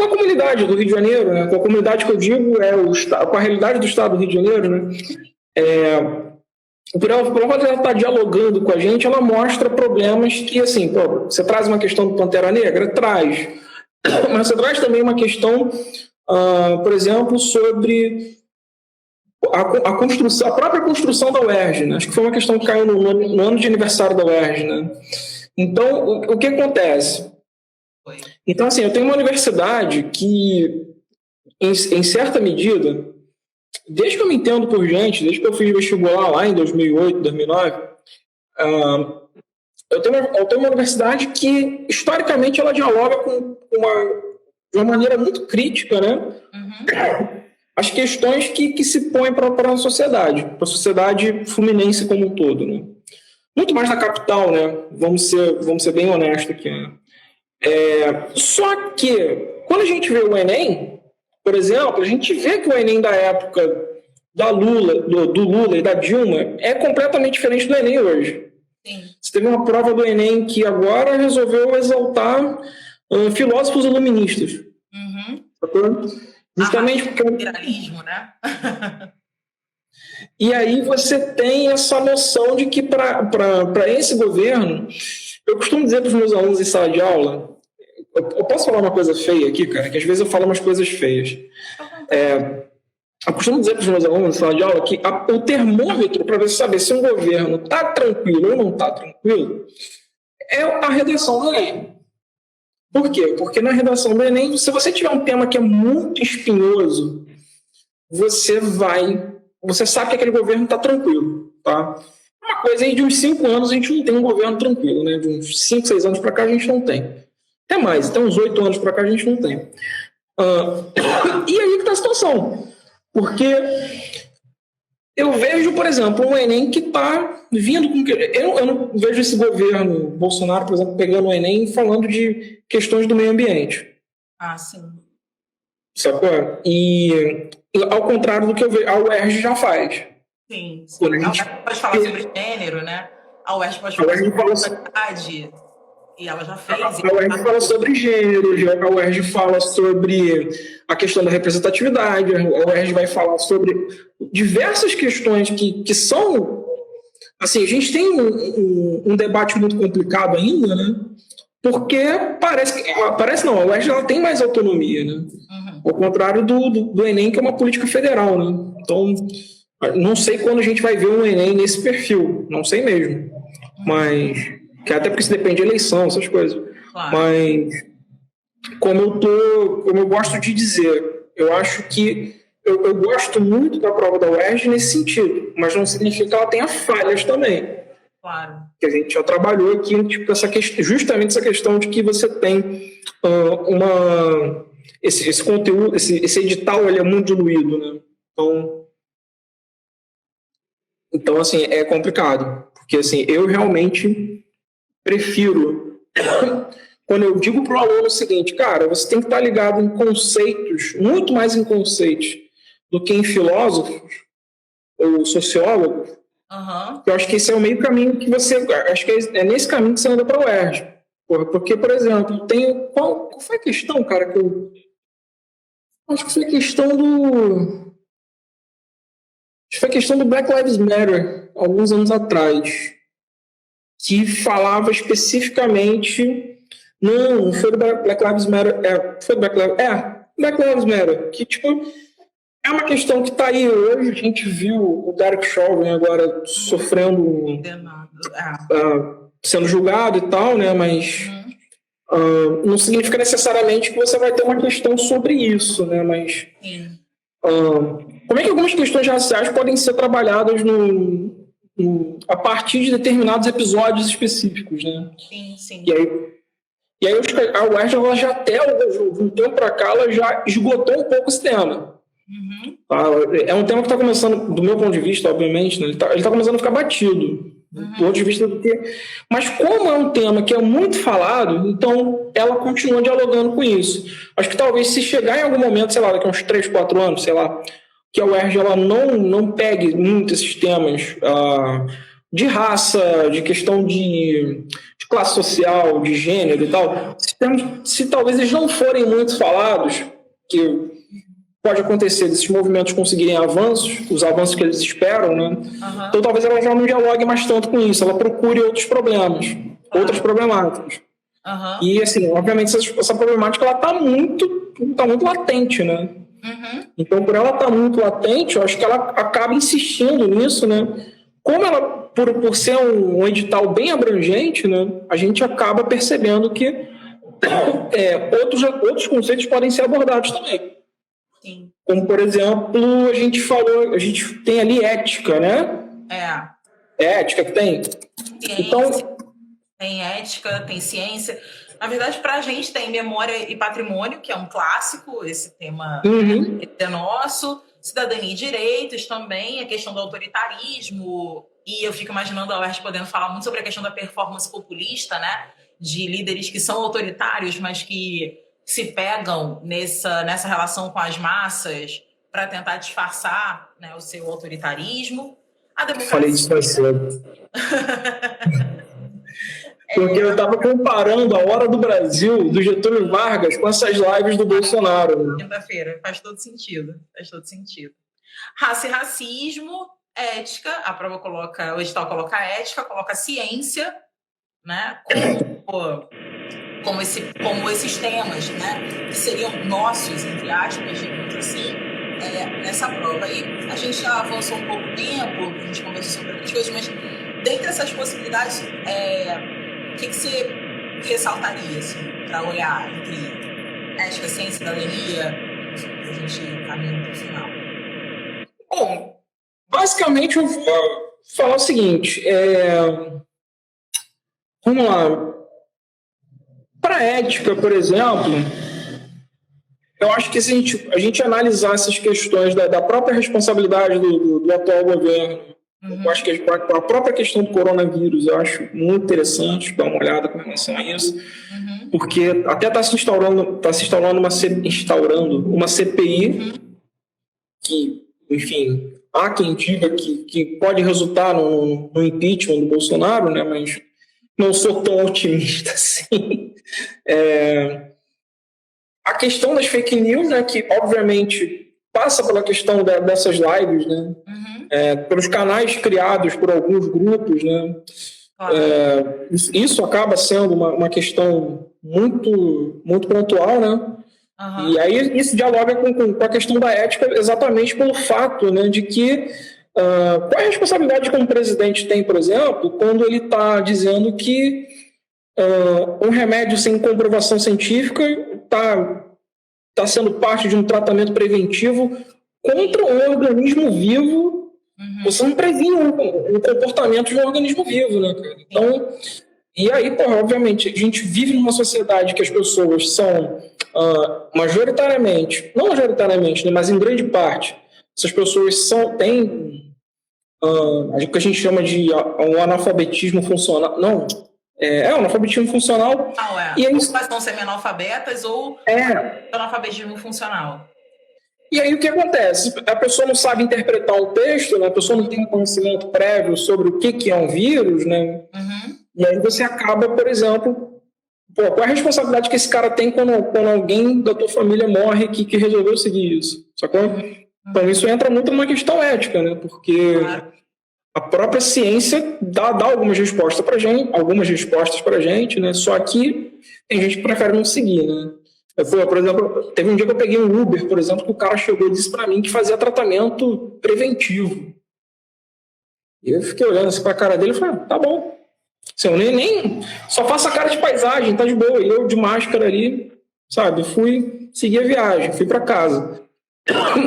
a comunidade do Rio de Janeiro, né? Com a comunidade que eu digo com a realidade do estado do Rio de Janeiro, né? Por ela estar dialogando com a gente, ela mostra problemas que, assim, você traz uma questão do Pantera Negra? Traz. Mas você traz também uma questão, por exemplo, sobre a própria construção da UERJ, né? Acho que foi uma questão que caiu no ano de aniversário da UERJ, né? Então, o que acontece? Então, assim, eu tenho uma universidade que, em certa medida, desde que eu me entendo por diante, desde que eu fiz vestibular lá em 2008, 2009, eu tenho uma universidade que, historicamente, ela dialoga de uma maneira muito crítica, né? As questões que se põem para a sociedade fluminense como um todo, né? Muito mais na capital, né? Vamos ser bem honestos aqui, né? Só que, quando a gente vê o Enem, por exemplo, a gente vê que o Enem da época do Lula e da Dilma é completamente diferente do Enem hoje. Sim. Você teve uma prova do Enem que agora resolveu exaltar filósofos iluministas. Justamente porque o liberalismo, né? E aí você tem essa noção de que para esse governo, eu costumo dizer para os meus alunos em sala de aula, eu posso falar uma coisa feia aqui, cara, que às vezes eu falo umas coisas feias. Eu costumo dizer para os meus alunos em sala de aula que o termômetro para você saber se um governo está tranquilo ou não está tranquilo é a redação do Enem. Por quê? Porque na redação do Enem, se você tiver um tema que é muito espinhoso, você sabe que aquele governo está tranquilo, tá? Uma coisa aí de uns 5 anos a gente não tem um governo tranquilo, né? De uns 5, 6 anos para cá a gente não tem. Até mais, até uns 8 anos para cá a gente não tem. E aí que está a situação. Porque eu vejo, por exemplo, um Enem que está vindo com... Eu não vejo esse governo Bolsonaro, por exemplo, pegando o Enem e falando de questões do meio ambiente. Sim. Sacou? E ao contrário do que eu vejo, a UERJ já faz. Sim. A UERJ pode falar sobre gênero, né? A UERJ pode falar sobre diversidade. E ela já fez. A UERJ fala sobre gênero, a UERJ fala sobre a questão da representatividade, a UERJ vai falar sobre diversas questões que são... Assim, a gente tem um debate muito complicado ainda, né? Porque parece não, a UERJ ela tem mais autonomia, né? Ao contrário do Enem, que é uma política federal, né? Então, não sei quando a gente vai ver um Enem nesse perfil, não sei mesmo. Mas, até porque isso depende de eleição, essas coisas. Claro. Mas, como eu gosto de dizer, eu acho que eu gosto muito da prova da UERJ nesse sentido, mas não significa que ela tenha falhas também. Claro. Que a gente já trabalhou aqui, tipo, justamente essa questão de que você tem esse conteúdo, esse edital, ele é muito diluído, né? Então, assim, é complicado. Porque, assim, eu realmente prefiro... Quando eu digo para o aluno o seguinte, cara, você tem que estar ligado em conceitos, muito mais em conceitos, do que em filósofos ou sociólogos. Eu acho que esse é o meio caminho que você... Acho que é nesse caminho que você anda para o UERJ. Porque, por exemplo, qual foi a questão, cara, que eu... Acho que foi a questão do... Acho que foi a questão do Black Lives Matter, alguns anos atrás, que falava especificamente... Não foi do Black Lives Matter. Foi do Black Lives Matter. Que, tipo, é uma questão que está aí hoje. A gente viu o Derek Chauvin agora sofrendo... sendo julgado e tal, né? Mas não significa necessariamente que você vai ter uma questão sobre isso, né? Mas como é que algumas questões raciais podem ser trabalhadas a partir de determinados episódios específicos, né? Sim. E aí a UERJ, ela já até um tempo para cá, ela já esgotou um pouco esse tema. Tá? É um tema que está começando, do meu ponto de vista, obviamente, né? Ele tá começando a ficar batido. Do ponto de vista do que... Mas como é um tema que é muito falado, então ela continua dialogando com isso. Acho que talvez se chegar em algum momento, sei lá, daqui a uns 3, 4 anos, sei lá, que a UERJ ela não pegue muito esses temas de raça, de questão de classe social, de gênero e tal, se talvez eles não forem muito falados, que pode acontecer desses movimentos conseguirem os avanços que eles esperam, né? Então talvez ela já não dialogue mais tanto com isso, ela procure outros problemas, outras problemáticas. E assim, obviamente essa problemática ela tá muito latente, né? Então por ela estar muito latente, eu acho que ela acaba insistindo nisso, né? Como ela, por ser um edital bem abrangente, né? A gente acaba percebendo que outros conceitos podem ser abordados também. Sim. Como, por exemplo, a gente tem ali ética, né? É ética que tem? Ciência, então, tem ética, tem ciência. Na verdade, para a gente tem memória e patrimônio, que é um clássico, esse tema é nosso. Cidadania e direitos também, a questão do autoritarismo. E eu fico imaginando a UERJ podendo falar muito sobre a questão da performance populista, né? De líderes que são autoritários, mas que se pegam nessa relação com as massas para tentar disfarçar, né, o seu autoritarismo. A democracia... Falei disso mais cedo. Porque eu estava comparando a Hora do Brasil, do Getúlio Vargas, com essas lives do Bolsonaro. Quinta-feira, faz todo sentido. Raça e racismo, ética, a prova coloca, o edital coloca ética, coloca ciência, né? Como esses temas, né, que seriam nossos, entre aspas, digamos assim, nessa prova. E a gente já avançou um pouco o tempo, a gente conversou sobre outras coisas, mas dentre essas possibilidades, o que você ressaltaria assim, para olhar entre ética, ciência, cidadania, a gente caminha para o final? Bom, basicamente eu vou falar o seguinte, vamos lá. Para a ética, por exemplo, eu acho que se a gente analisar essas questões da própria responsabilidade do atual governo, eu acho que a própria questão do coronavírus, eu acho muito interessante dar uma olhada com relação a isso, porque até está se instaurando uma CPI que, enfim, há quem diga que pode resultar no impeachment do Bolsonaro, né, mas não sou tão otimista assim. A questão das fake news, né, que obviamente passa pela questão dessas lives, né, pelos canais criados por alguns grupos, né, isso acaba sendo uma questão muito, muito pontual, né, e aí isso dialoga com a questão da ética exatamente pelo fato, né, de que qual é a responsabilidade que um presidente tem, por exemplo, quando ele está dizendo que um remédio sem comprovação científica está sendo parte de um tratamento preventivo contra um organismo vivo. Você não previne o comportamento de um organismo vivo, né, cara? Então, e aí, obviamente, a gente vive numa sociedade que as pessoas são majoritariamente, não majoritariamente, né, mas em grande parte, essas pessoas têm o que a gente chama de um analfabetismo funcional. Não, um analfabetismo funcional. E aí, são semi-analfabetas ou analfabetismo funcional. E aí o que acontece? A pessoa não sabe interpretar um texto, né? A pessoa não tem conhecimento prévio sobre o que é um vírus, né? E aí você acaba, por exemplo, qual é a responsabilidade que esse cara tem quando alguém da tua família morre que resolveu seguir isso? Sacou? Então isso entra muito numa questão ética, né? Porque a própria ciência dá algumas respostas pra gente, né? Só que tem gente que prefere não seguir, né? Por exemplo, teve um dia que eu peguei um Uber, por exemplo, que o cara chegou e disse pra mim que fazia tratamento preventivo. E eu fiquei olhando assim pra cara dele e falei, tá bom. Assim, eu nem só faço a cara de paisagem, tá de boa. E eu de máscara ali, sabe? Fui seguir a viagem, fui para casa.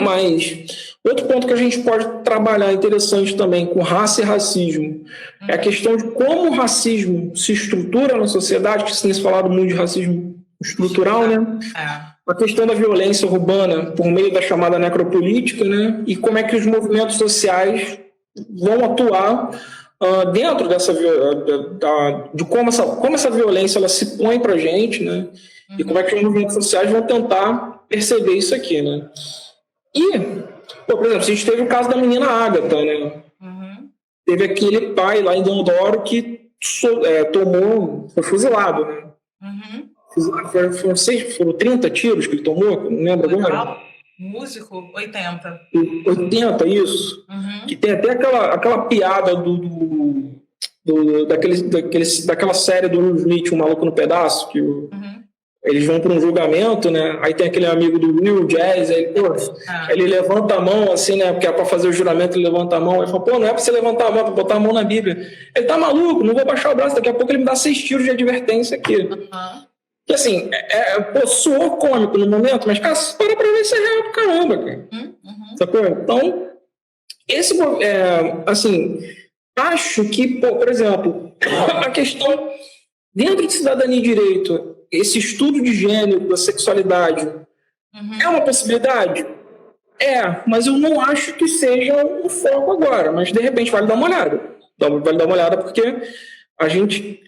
Mas outro ponto que a gente pode trabalhar interessante também com raça e racismo é a questão de como o racismo se estrutura na sociedade, que se tem se falado muito de racismo estrutural, né? A questão da violência urbana por meio da chamada necropolítica, né? E como é que os movimentos sociais vão atuar dentro dessa de como essa violência ela se põe para a gente, né? E como é que os movimentos sociais vão tentar perceber isso aqui, né? E, por exemplo, a gente teve o caso da menina Ágata, né? Teve aquele pai lá em Deodoro que foi fuzilado, né? Foram 30 tiros que ele tomou, não lembro agora. Músico, 80. 80, isso. Que tem até aquela piada daquela série do Will Smith, Um Maluco no Pedaço, que eles vão para um julgamento, né? Aí tem aquele amigo do Will, Jazz, aí, ele levanta a mão, assim, né? Porque é para fazer o juramento, ele levanta a mão. Ele fala, não é para você levantar a mão, é para botar a mão na Bíblia. Ele tá maluco, não vou baixar o braço, daqui a pouco ele me dá 6 tiros de advertência aqui. Que assim, soou cômico no momento, mas, cara, se para ver, isso é real do caramba, cara. Sacou? Então, assim, acho que, por exemplo, a questão dentro de cidadania e direito, esse estudo de gênero, da sexualidade, é uma possibilidade? Mas eu não acho que seja o foco agora, mas de repente vale dar uma olhada. Vale dar uma olhada porque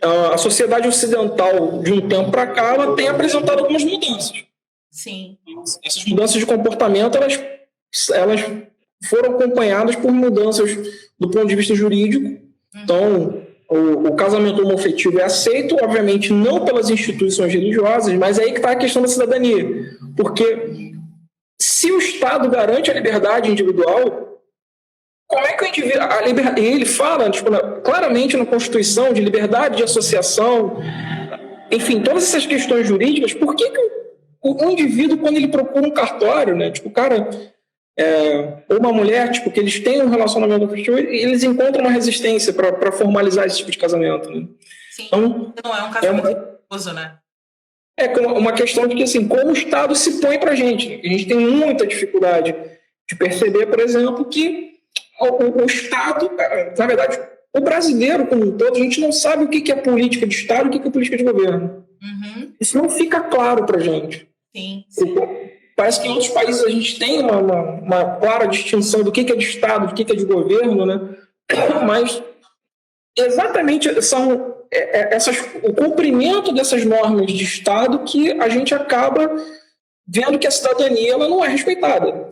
a sociedade ocidental de um tempo para cá, ela tem apresentado algumas mudanças. Sim. Essas mudanças de comportamento, elas foram acompanhadas por mudanças do ponto de vista jurídico. Então, o casamento homoafetivo é aceito, obviamente, não pelas instituições religiosas, mas é aí que está a questão da cidadania. Porque se o Estado garante a liberdade individual, como é que o indivíduo... Ele fala claramente na Constituição de liberdade de associação, enfim, todas essas questões jurídicas. Por que o indivíduo, quando ele procura um cartório, né, tipo, o cara... ou uma mulher, tipo, que eles têm um relacionamento afetivo, eles encontram uma resistência para formalizar esse tipo de casamento, né? Sim, então, não é um casamento religioso, né? É uma questão de que, assim, como o Estado se põe pra gente, né? A gente tem muita dificuldade de perceber, por exemplo, que o Estado, na verdade, o brasileiro como um todo, a gente não sabe o que é política de Estado e o que é política de governo. Isso não fica claro pra gente. Sim. Parece que em outros países a gente tem uma clara distinção do que é de Estado, do que é de governo, né? Mas exatamente são o cumprimento dessas normas de Estado que a gente acaba vendo que a cidadania ela não é respeitada.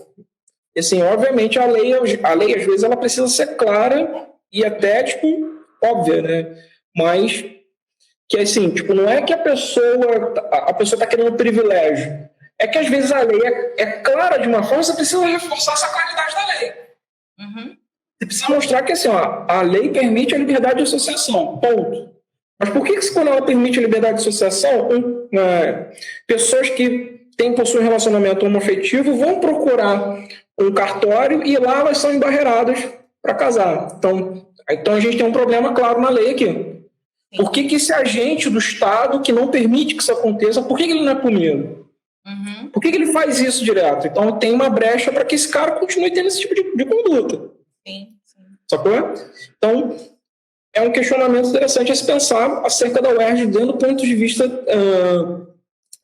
E, assim, obviamente, a lei, às vezes, ela precisa ser clara e até, tipo, óbvia, né? Mas que, assim, tipo, não é que a pessoa está querendo privilégio. É que, às vezes, a lei é clara de uma forma, você precisa reforçar essa claridade da lei. Você precisa mostrar que, assim, a lei permite a liberdade de associação, ponto. Mas por que quando ela permite a liberdade de associação, pessoas que possuem relacionamento homoafetivo vão procurar um cartório e lá elas são embarreiradas para casar? Então a gente tem um problema claro na lei aqui. Por que esse agente do Estado que não permite que isso aconteça, por que ele não é punido? Por que ele faz isso direto? Então tem uma brecha para que esse cara continue tendo esse tipo de conduta. Sim. Sacou? Então, é um questionamento interessante a se pensar acerca da UERJ dentro do ponto de vista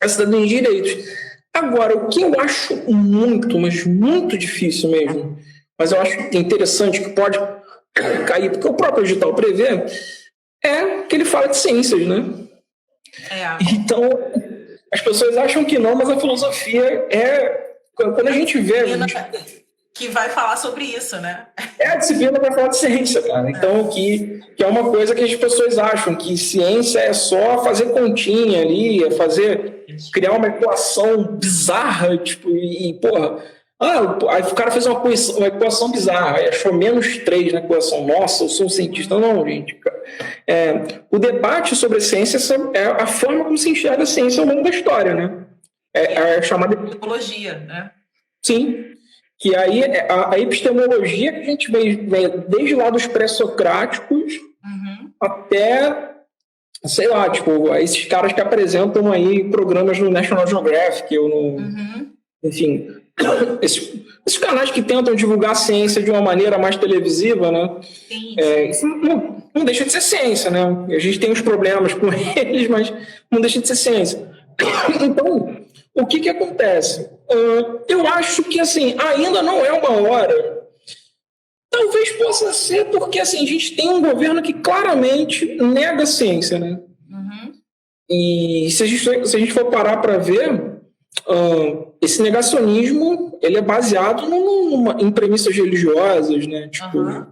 da cidadania de direitos. Agora, o que eu acho muito, mas muito difícil mesmo, mas eu acho interessante que pode cair, porque o próprio edital prevê, é que ele fala de ciências, né? Então, as pessoas acham que não, mas a filosofia quando a gente vê... Que vai falar sobre isso, né? A disciplina vai falar de ciência, cara. Então, que é uma coisa que as pessoas acham, que ciência é só fazer continha ali, criar uma equação bizarra, tipo, porra... aí o cara fez uma equação bizarra, aí achou -3 na equação. Nossa, eu sou um cientista. Não, gente. O debate sobre a ciência é a forma como se enxerga a ciência ao longo da história, né? É chamada... Epistemologia, né? Sim. Que aí a epistemologia que a gente vem desde lá dos pré-socráticos até, sei lá, tipo, esses caras que apresentam aí programas no National Geographic ou no... Enfim, esses canais que tentam divulgar a ciência de uma maneira mais televisiva, né? Isso não deixa de ser ciência, né? A gente tem uns problemas com eles, mas não deixa de ser ciência. Então, o que acontece? Eu acho que, assim, ainda não é uma hora. Talvez possa ser porque, assim, a gente tem um governo que claramente nega a ciência, né? E se a gente for parar para ver, esse negacionismo, ele é baseado em premissas religiosas, né? Tipo,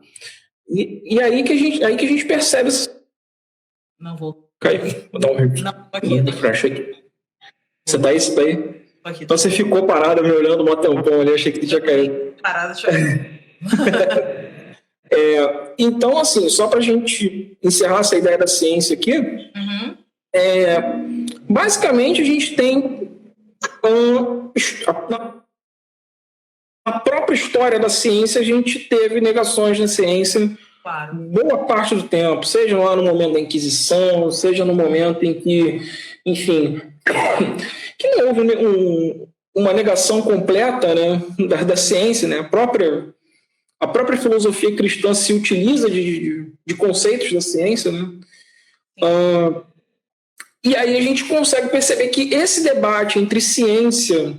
e aí que a gente percebe... Não vou... Caiu. Vou dar um refresh aqui. Você tá aí? Você tá aí? Então você ficou parado me olhando um tempão ali, achei que tu tinha caído. Parado, deixa eu então, assim, só pra gente encerrar essa ideia da ciência aqui, basicamente a gente tem a própria história da ciência, a gente teve negações na ciência boa parte do tempo, seja lá no momento da Inquisição, seja no momento em que, enfim, que não houve uma negação completa, né, da ciência, né? A própria filosofia cristã se utiliza de conceitos da ciência, né? E aí a gente consegue perceber que esse debate entre ciência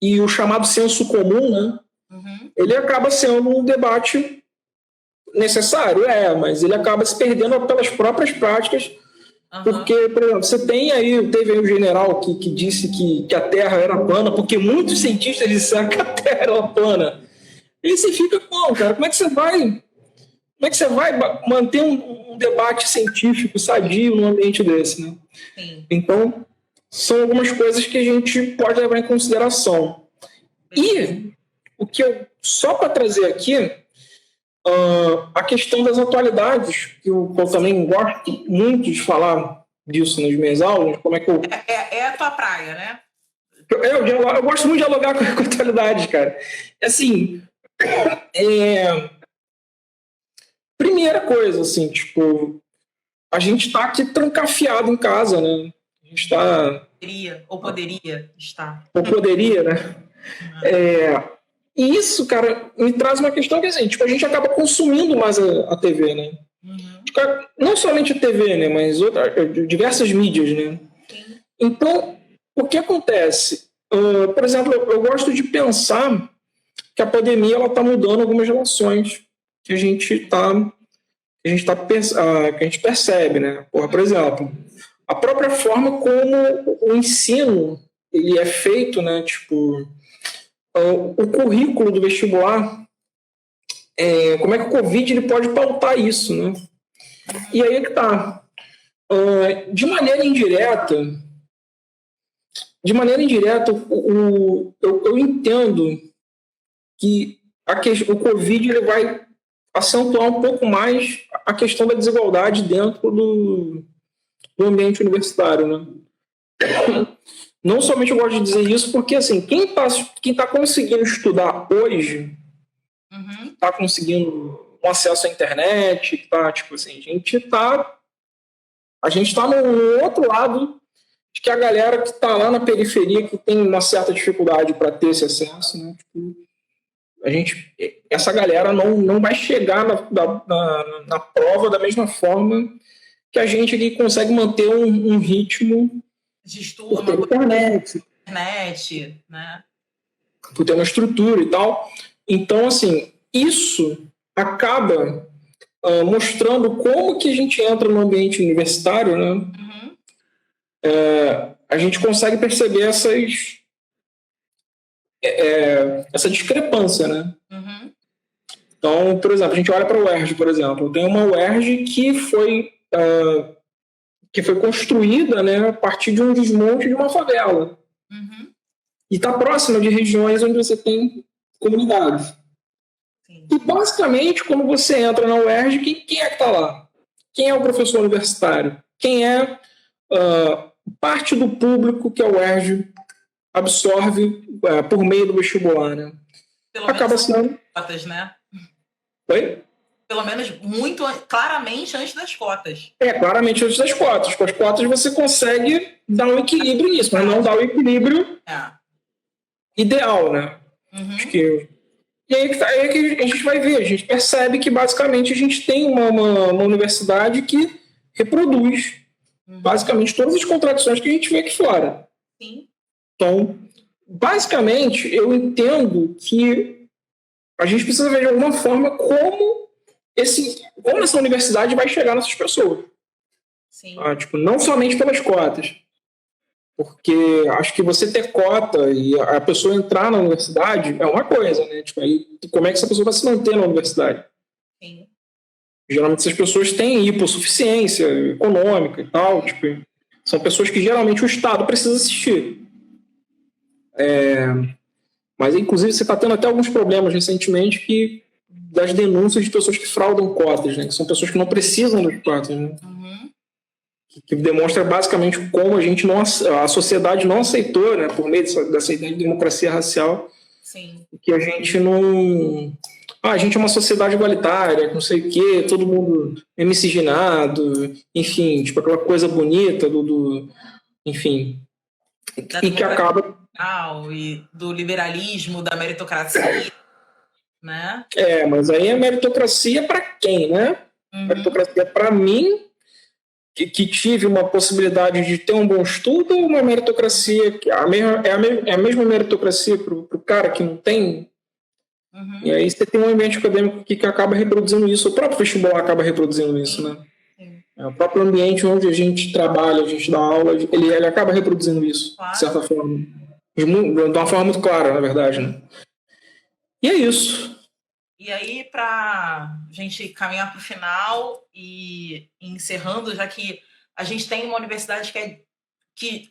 e o chamado senso comum, né, ele acaba sendo um debate necessário, mas ele acaba se perdendo pelas próprias práticas, porque, por exemplo, teve aí um general que disse que a Terra era plana, porque muitos cientistas disseram que a Terra era plana. E você fica, cara, como é que você vai manter um debate científico sadio num ambiente desse, né? Então, são algumas coisas que a gente pode levar em consideração. E o que só para trazer aqui, a questão das atualidades, que eu também gosto muito de falar disso nas minhas aulas, como é que eu... É a tua praia, né? Eu gosto muito de dialogar com a atualidade, cara. Assim, primeira coisa, assim, tipo, a gente tá aqui trancafiado em casa, né? A gente tá... Poderia estar. Ou poderia, né? E isso, cara, me traz uma questão que, assim, tipo, a gente acaba consumindo mais a TV, né? Não somente a TV, né? Mas diversas mídias, né? Então, o que acontece? Por exemplo, eu gosto de pensar que a pandemia ela tá mudando algumas relações que a gente percebe, né? Por exemplo, a própria forma como o ensino ele é feito, né? Tipo, o currículo do vestibular, como é que o Covid ele pode pautar isso, né? E aí é que tá. De maneira indireta, eu entendo que o Covid ele vai acentuar um pouco mais a questão da desigualdade dentro do ambiente universitário, né? Não somente eu gosto de dizer isso porque, assim, quem tá conseguindo estudar hoje, tá conseguindo um acesso à internet, tá, tipo assim, a gente tá no outro lado de que a galera que tá lá na periferia que tem uma certa dificuldade para ter esse acesso, né? Tipo, essa galera não vai chegar na prova da mesma forma que a gente aqui consegue manter um ritmo de estudo, por internet, né? Por ter uma estrutura e tal. Então, assim, isso acaba mostrando como que a gente entra no ambiente universitário, né? A gente consegue perceber essa discrepância, né? Então, por exemplo, a gente olha para a UERJ, por exemplo. Tem uma UERJ que foi construída, né, a partir de um desmonte de uma favela. E está próxima de regiões onde você tem comunidades. E, basicamente, quando você entra na UERJ, quem é que está lá? Quem é o professor universitário? Quem é parte do público que a UERJ absorve por meio do vestibular, né? Acaba sendo... Cotas, né? Oi? pelo menos muito claramente antes das cotas. Claramente antes das cotas. Com as cotas você consegue dar um equilíbrio nisso, mas não dá o equilíbrio ideal, né? Acho que... E aí que a gente vai ver, a gente percebe que basicamente a gente tem uma universidade que reproduz basicamente todas as contradições que a gente vê aqui fora. Sim. Então, basicamente, eu entendo que a gente precisa ver de alguma forma como essa universidade vai chegar nessas pessoas. Sim. Tipo, não somente pelas cotas. Porque acho que você ter cota e a pessoa entrar na universidade é uma coisa, né? Tipo, aí, como é que essa pessoa vai se manter na universidade? Sim. Geralmente essas pessoas têm hipossuficiência econômica e tal. Tipo, são pessoas que geralmente o Estado precisa assistir. Mas, inclusive, você está tendo até alguns problemas recentemente das denúncias de pessoas que fraudam cotas, né? Que são pessoas que não precisam das cotas, né? Que demonstra basicamente como a sociedade não aceitou, né, por meio dessa ideia de democracia racial. Sim. Que a gente não... a gente é uma sociedade igualitária, não sei o quê, todo mundo é miscigenado, enfim, tipo aquela coisa bonita enfim, e que acaba... E do liberalismo, da meritocracia, né? Mas aí é meritocracia para quem, né? Meritocracia para mim, que tive uma possibilidade de ter um bom estudo, ou uma meritocracia que é a mesma meritocracia para o cara que não tem? E aí você tem um ambiente acadêmico que acaba reproduzindo isso, o próprio vestibular acaba reproduzindo isso, né? O próprio ambiente onde a gente trabalha, a gente dá aula, ele acaba reproduzindo isso, de certa forma. De uma forma muito clara, na verdade, né? E é isso. E aí, para a gente caminhar para o final e encerrando, já que a gente tem uma universidade que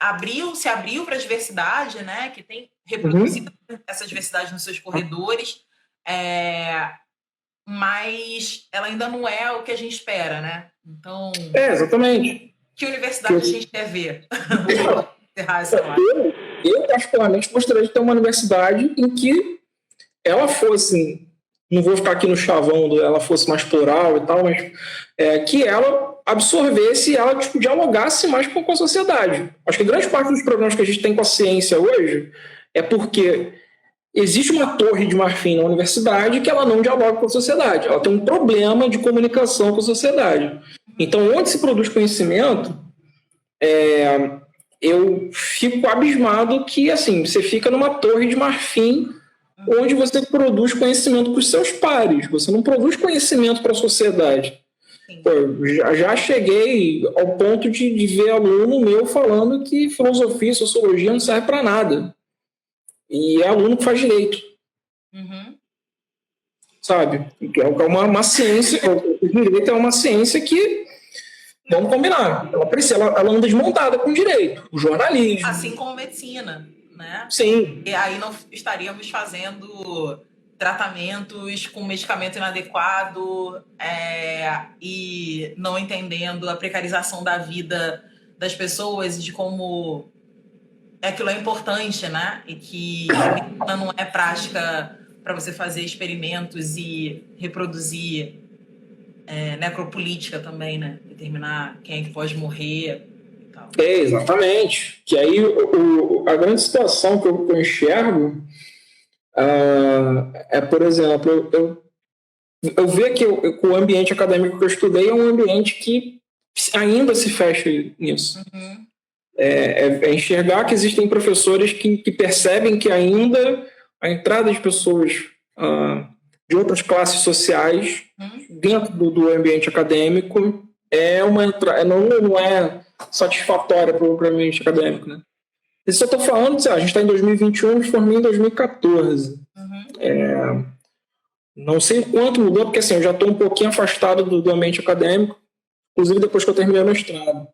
se abriu para a diversidade, né? Que tem reproduzido essa diversidade nos seus corredores, mas ela ainda não é o que a gente espera, né? Então, exatamente. Que universidade a gente quer ver? Eu, particularmente, gostaria de ter uma universidade em que ela fosse... não vou ficar aqui no chavão, ela fosse mais plural e tal, mas que ela absorvesse e ela tipo, dialogasse mais com a sociedade. Acho que grande parte dos problemas que a gente tem com a ciência hoje é porque existe uma torre de marfim na universidade que ela não dialoga com a sociedade. Ela tem um problema de comunicação com a sociedade. Então, onde se produz conhecimento, eu fico abismado que assim, você fica numa torre de marfim onde você produz conhecimento para os seus pares. Você não produz conhecimento para a sociedade. Pô, já cheguei ao ponto de ver aluno meu falando que filosofia e sociologia não serve para nada. E é aluno que faz direito. Sabe? É uma ciência. O direito é uma ciência que, vamos combinar, ela anda desmontada com o direito. O jornalismo. Assim como medicina. Né? Sim. E aí não estaríamos fazendo tratamentos com medicamento inadequado e não entendendo a precarização da vida das pessoas e de como aquilo é importante, né? E que a medicina não é prática para você fazer experimentos e reproduzir necropolítica também, né? Determinar quem é que pode morrer. Exatamente. Que aí a grande situação que eu enxergo por exemplo, eu vejo que o ambiente acadêmico que eu estudei é um ambiente que ainda se fecha nisso. Enxergar que existem professores que percebem que ainda a entrada de pessoas de outras classes sociais dentro do ambiente acadêmico não é satisfatória para o ambiente acadêmico, né? Isso eu estou falando, a gente está em 2021, me formei em 2014. Não sei o quanto mudou, porque assim, eu já estou um pouquinho afastado do ambiente acadêmico, inclusive depois que eu terminei o mestrado.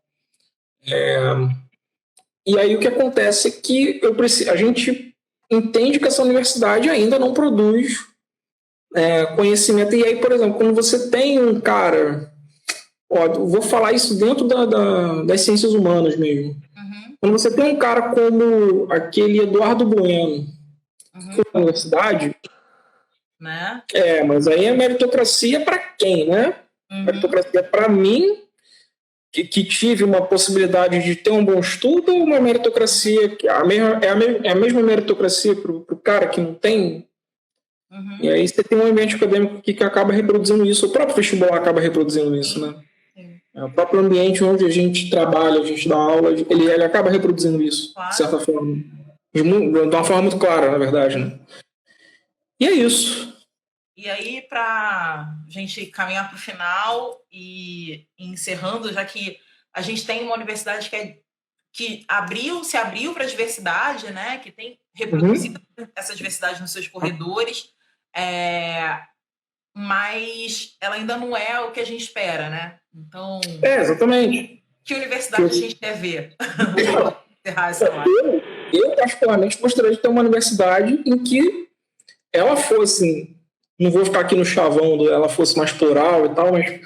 E aí o que acontece é que a gente entende que essa universidade ainda não produz conhecimento. E aí, por exemplo, quando você tem um cara... vou falar isso dentro das ciências humanas mesmo. Quando você tem um cara como aquele Eduardo Bueno na universidade, né? Mas aí é meritocracia para quem, né? Meritocracia para mim, que tive uma possibilidade de ter um bom estudo, ou uma meritocracia que é a mesma meritocracia para o cara que não tem? E aí você tem um ambiente acadêmico que acaba reproduzindo isso. O próprio vestibular acaba reproduzindo isso, né? O próprio ambiente onde a gente trabalha, a gente dá aula, ele acaba reproduzindo isso, de certa forma. De uma forma muito clara, na verdade, né? E é isso. E aí, para a gente caminhar para o final e encerrando, já que a gente tem uma universidade que se abriu para a diversidade, né? Que tem reproduzido essa diversidade nos seus corredores, mas ela ainda não é o que a gente espera, né? Então, exatamente. Que universidade a gente quer ver? Eu, particularmente, gostaria de ter uma universidade em que ela fosse, não vou ficar aqui no chavão, ela fosse mais plural e tal, mas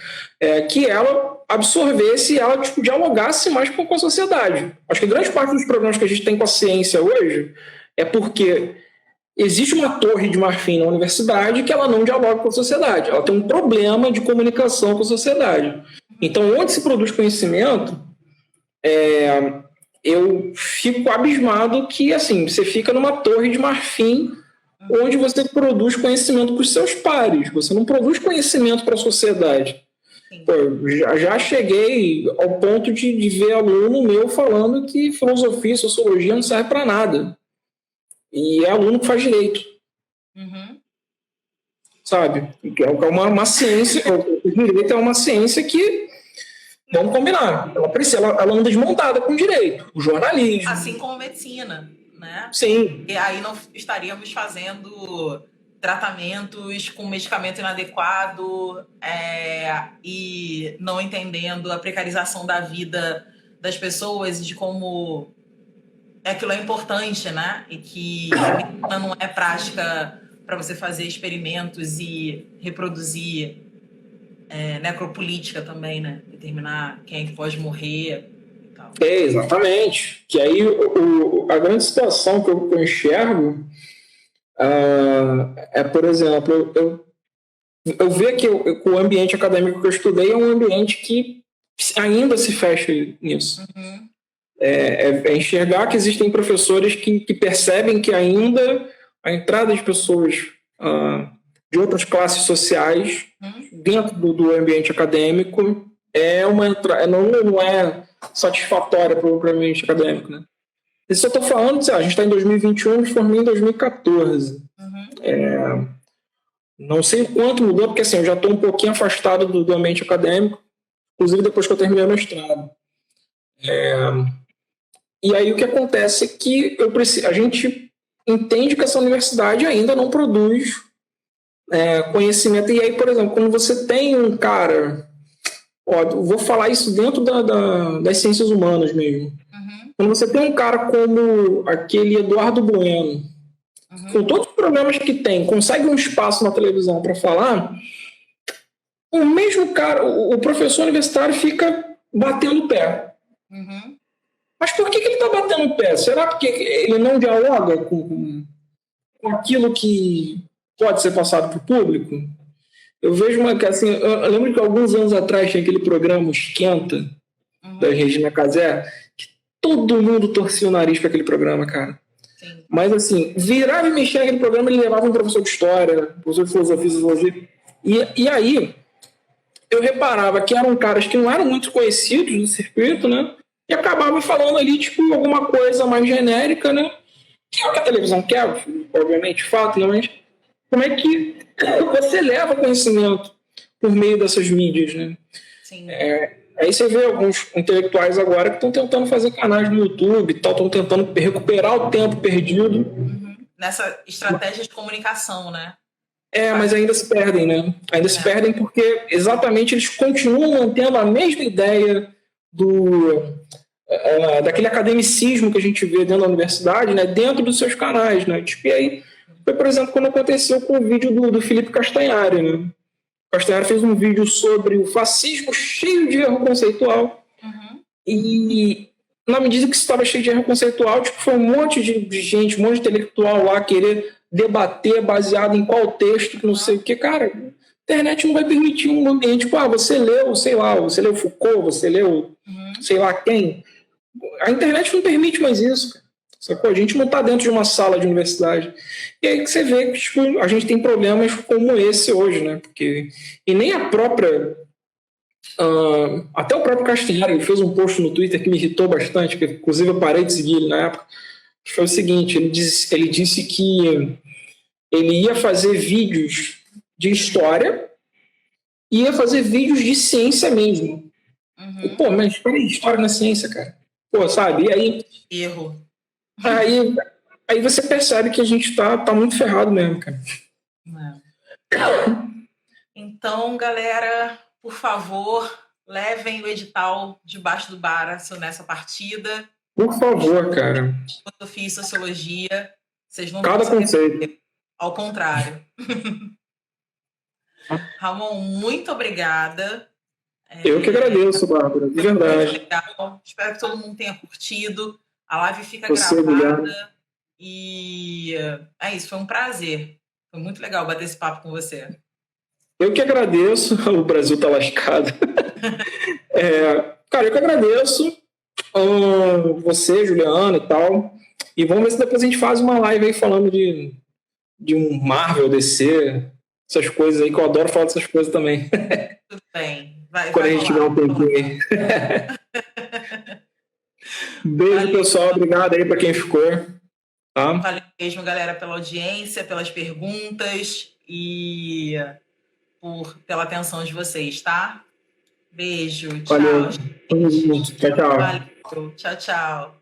que ela absorvesse e ela dialogasse mais com a sociedade. Acho que grande parte dos problemas que a gente tem com a ciência hoje é porque existe uma torre de marfim na universidade que ela não dialoga com a sociedade. Ela tem um problema de comunicação com a sociedade. Então, onde se produz conhecimento, eu fico abismado que, assim, você fica numa torre de marfim onde você produz conhecimento para os seus pares. Você não produz conhecimento para a sociedade. Pô, já cheguei ao ponto de ver aluno meu falando que filosofia e sociologia não serve para nada. E é aluno que faz direito. Sabe? É uma ciência. O direito é uma ciência que, vamos combinar, ela anda desmontada com o direito, o jornalismo. Assim como medicina, né? Sim. E aí não estaríamos fazendo tratamentos com medicamento inadequado e não entendendo a precarização da vida das pessoas e de como aquilo é importante, né? E que a medicina não é prática para você fazer experimentos e reproduzir necropolítica também, né? Determinar quem é que pode morrer e tal. Exatamente. Que aí a grande situação que eu enxergo por exemplo, eu vejo que o ambiente acadêmico que eu estudei é um ambiente que ainda se fecha nisso. Enxergar que existem professores que percebem que ainda a entrada de pessoas de outras classes sociais dentro do ambiente acadêmico não é satisfatória para o ambiente acadêmico, né? Isso eu estou falando, a gente está em 2021, eu me formei em 2014. Não sei o quanto mudou, porque assim, eu já estou um pouquinho afastado do ambiente acadêmico, inclusive depois que eu terminei o mestrado. E aí o que acontece é que a gente entende que essa universidade ainda não produz conhecimento. E aí, por exemplo, quando você tem um cara... eu vou falar isso dentro das ciências humanas mesmo. Quando você tem um cara como aquele Eduardo Bueno, com todos os problemas que tem, consegue um espaço na televisão para falar, o mesmo cara, o professor universitário fica batendo o pé. Mas por que ele está batendo o pé? Será porque ele não dialoga com aquilo que pode ser passado para o público? Eu vejo eu lembro que alguns anos atrás tinha aquele programa Esquenta, da Regina Casé, que todo mundo torcia o nariz para aquele programa, cara. Sim. Mas assim, virava e mexia naquele programa, ele levava um professor de história, professor de filosofia, sociologia. E aí, eu reparava que eram caras que não eram muito conhecidos no circuito, né? E acabavam falando ali, tipo, alguma coisa mais genérica, né? Que é o que a televisão quer, obviamente, fato, né? Mas como é que você leva conhecimento por meio dessas mídias, né? Sim. Aí você vê alguns intelectuais agora que estão tentando fazer canais no YouTube e tal, estão tentando recuperar o tempo perdido. Nessa estratégia de comunicação, né? Mas ainda se perdem, né? Ainda se perdem porque exatamente eles continuam mantendo a mesma ideia daquele academicismo que a gente vê dentro da universidade, né? Dentro dos seus canais, né? Tipo, e aí foi, por exemplo, quando aconteceu com o vídeo do Felipe Castanhari, né? O Castanhari fez um vídeo sobre o fascismo cheio de erro conceitual. E na medida que isso estava cheio de erro conceitual, tipo, foi um monte de gente, um monte de intelectual lá querer debater baseado em qual texto, que não sei o que, cara. A internet não vai permitir um ambiente, tipo, você leu, sei lá, você leu Foucault, você leu sei lá quem. A internet não permite mais isso, cara. Sacou? A gente não está dentro de uma sala de universidade. E aí que você vê que tipo, a gente tem problemas como esse hoje, né? Porque, e nem a própria... até o próprio Castanheira, ele fez um post no Twitter que me irritou bastante, que inclusive eu parei de seguir ele na época, que foi o seguinte, ele disse que ele ia fazer vídeos de história e ia fazer vídeos de ciência mesmo. E, pô, mas peraí, história na ciência, cara. Pô, sabe? E aí... Erro. Aí você percebe que a gente tá muito ferrado mesmo, cara. Então, galera, por favor, levem o edital debaixo do braço nessa partida. Por favor, cara. Filosofia e sociologia, vocês não Cada conceito. Ao contrário. Ramon, muito obrigada. Eu que agradeço, Bárbara, de verdade. Legal. Espero que todo mundo tenha curtido. A live fica gravada. E é isso, foi um prazer. Foi muito legal bater esse papo com você. Eu que agradeço. O Brasil tá lascado. Cara, eu que agradeço. Você, Juliana e tal. E vamos ver se depois a gente faz uma live aí falando de um Marvel, DC, essas coisas aí, que eu adoro falar dessas coisas também. Tudo bem. Quando a gente tiver um tempinho aí. Beijo, valeu, pessoal. Obrigado aí para quem ficou. Tá? Valeu mesmo, galera, pela audiência, pelas perguntas e pela atenção de vocês, tá? Beijo. Valeu. Tchau. Tchau, tchau. Valeu. Tchau, tchau.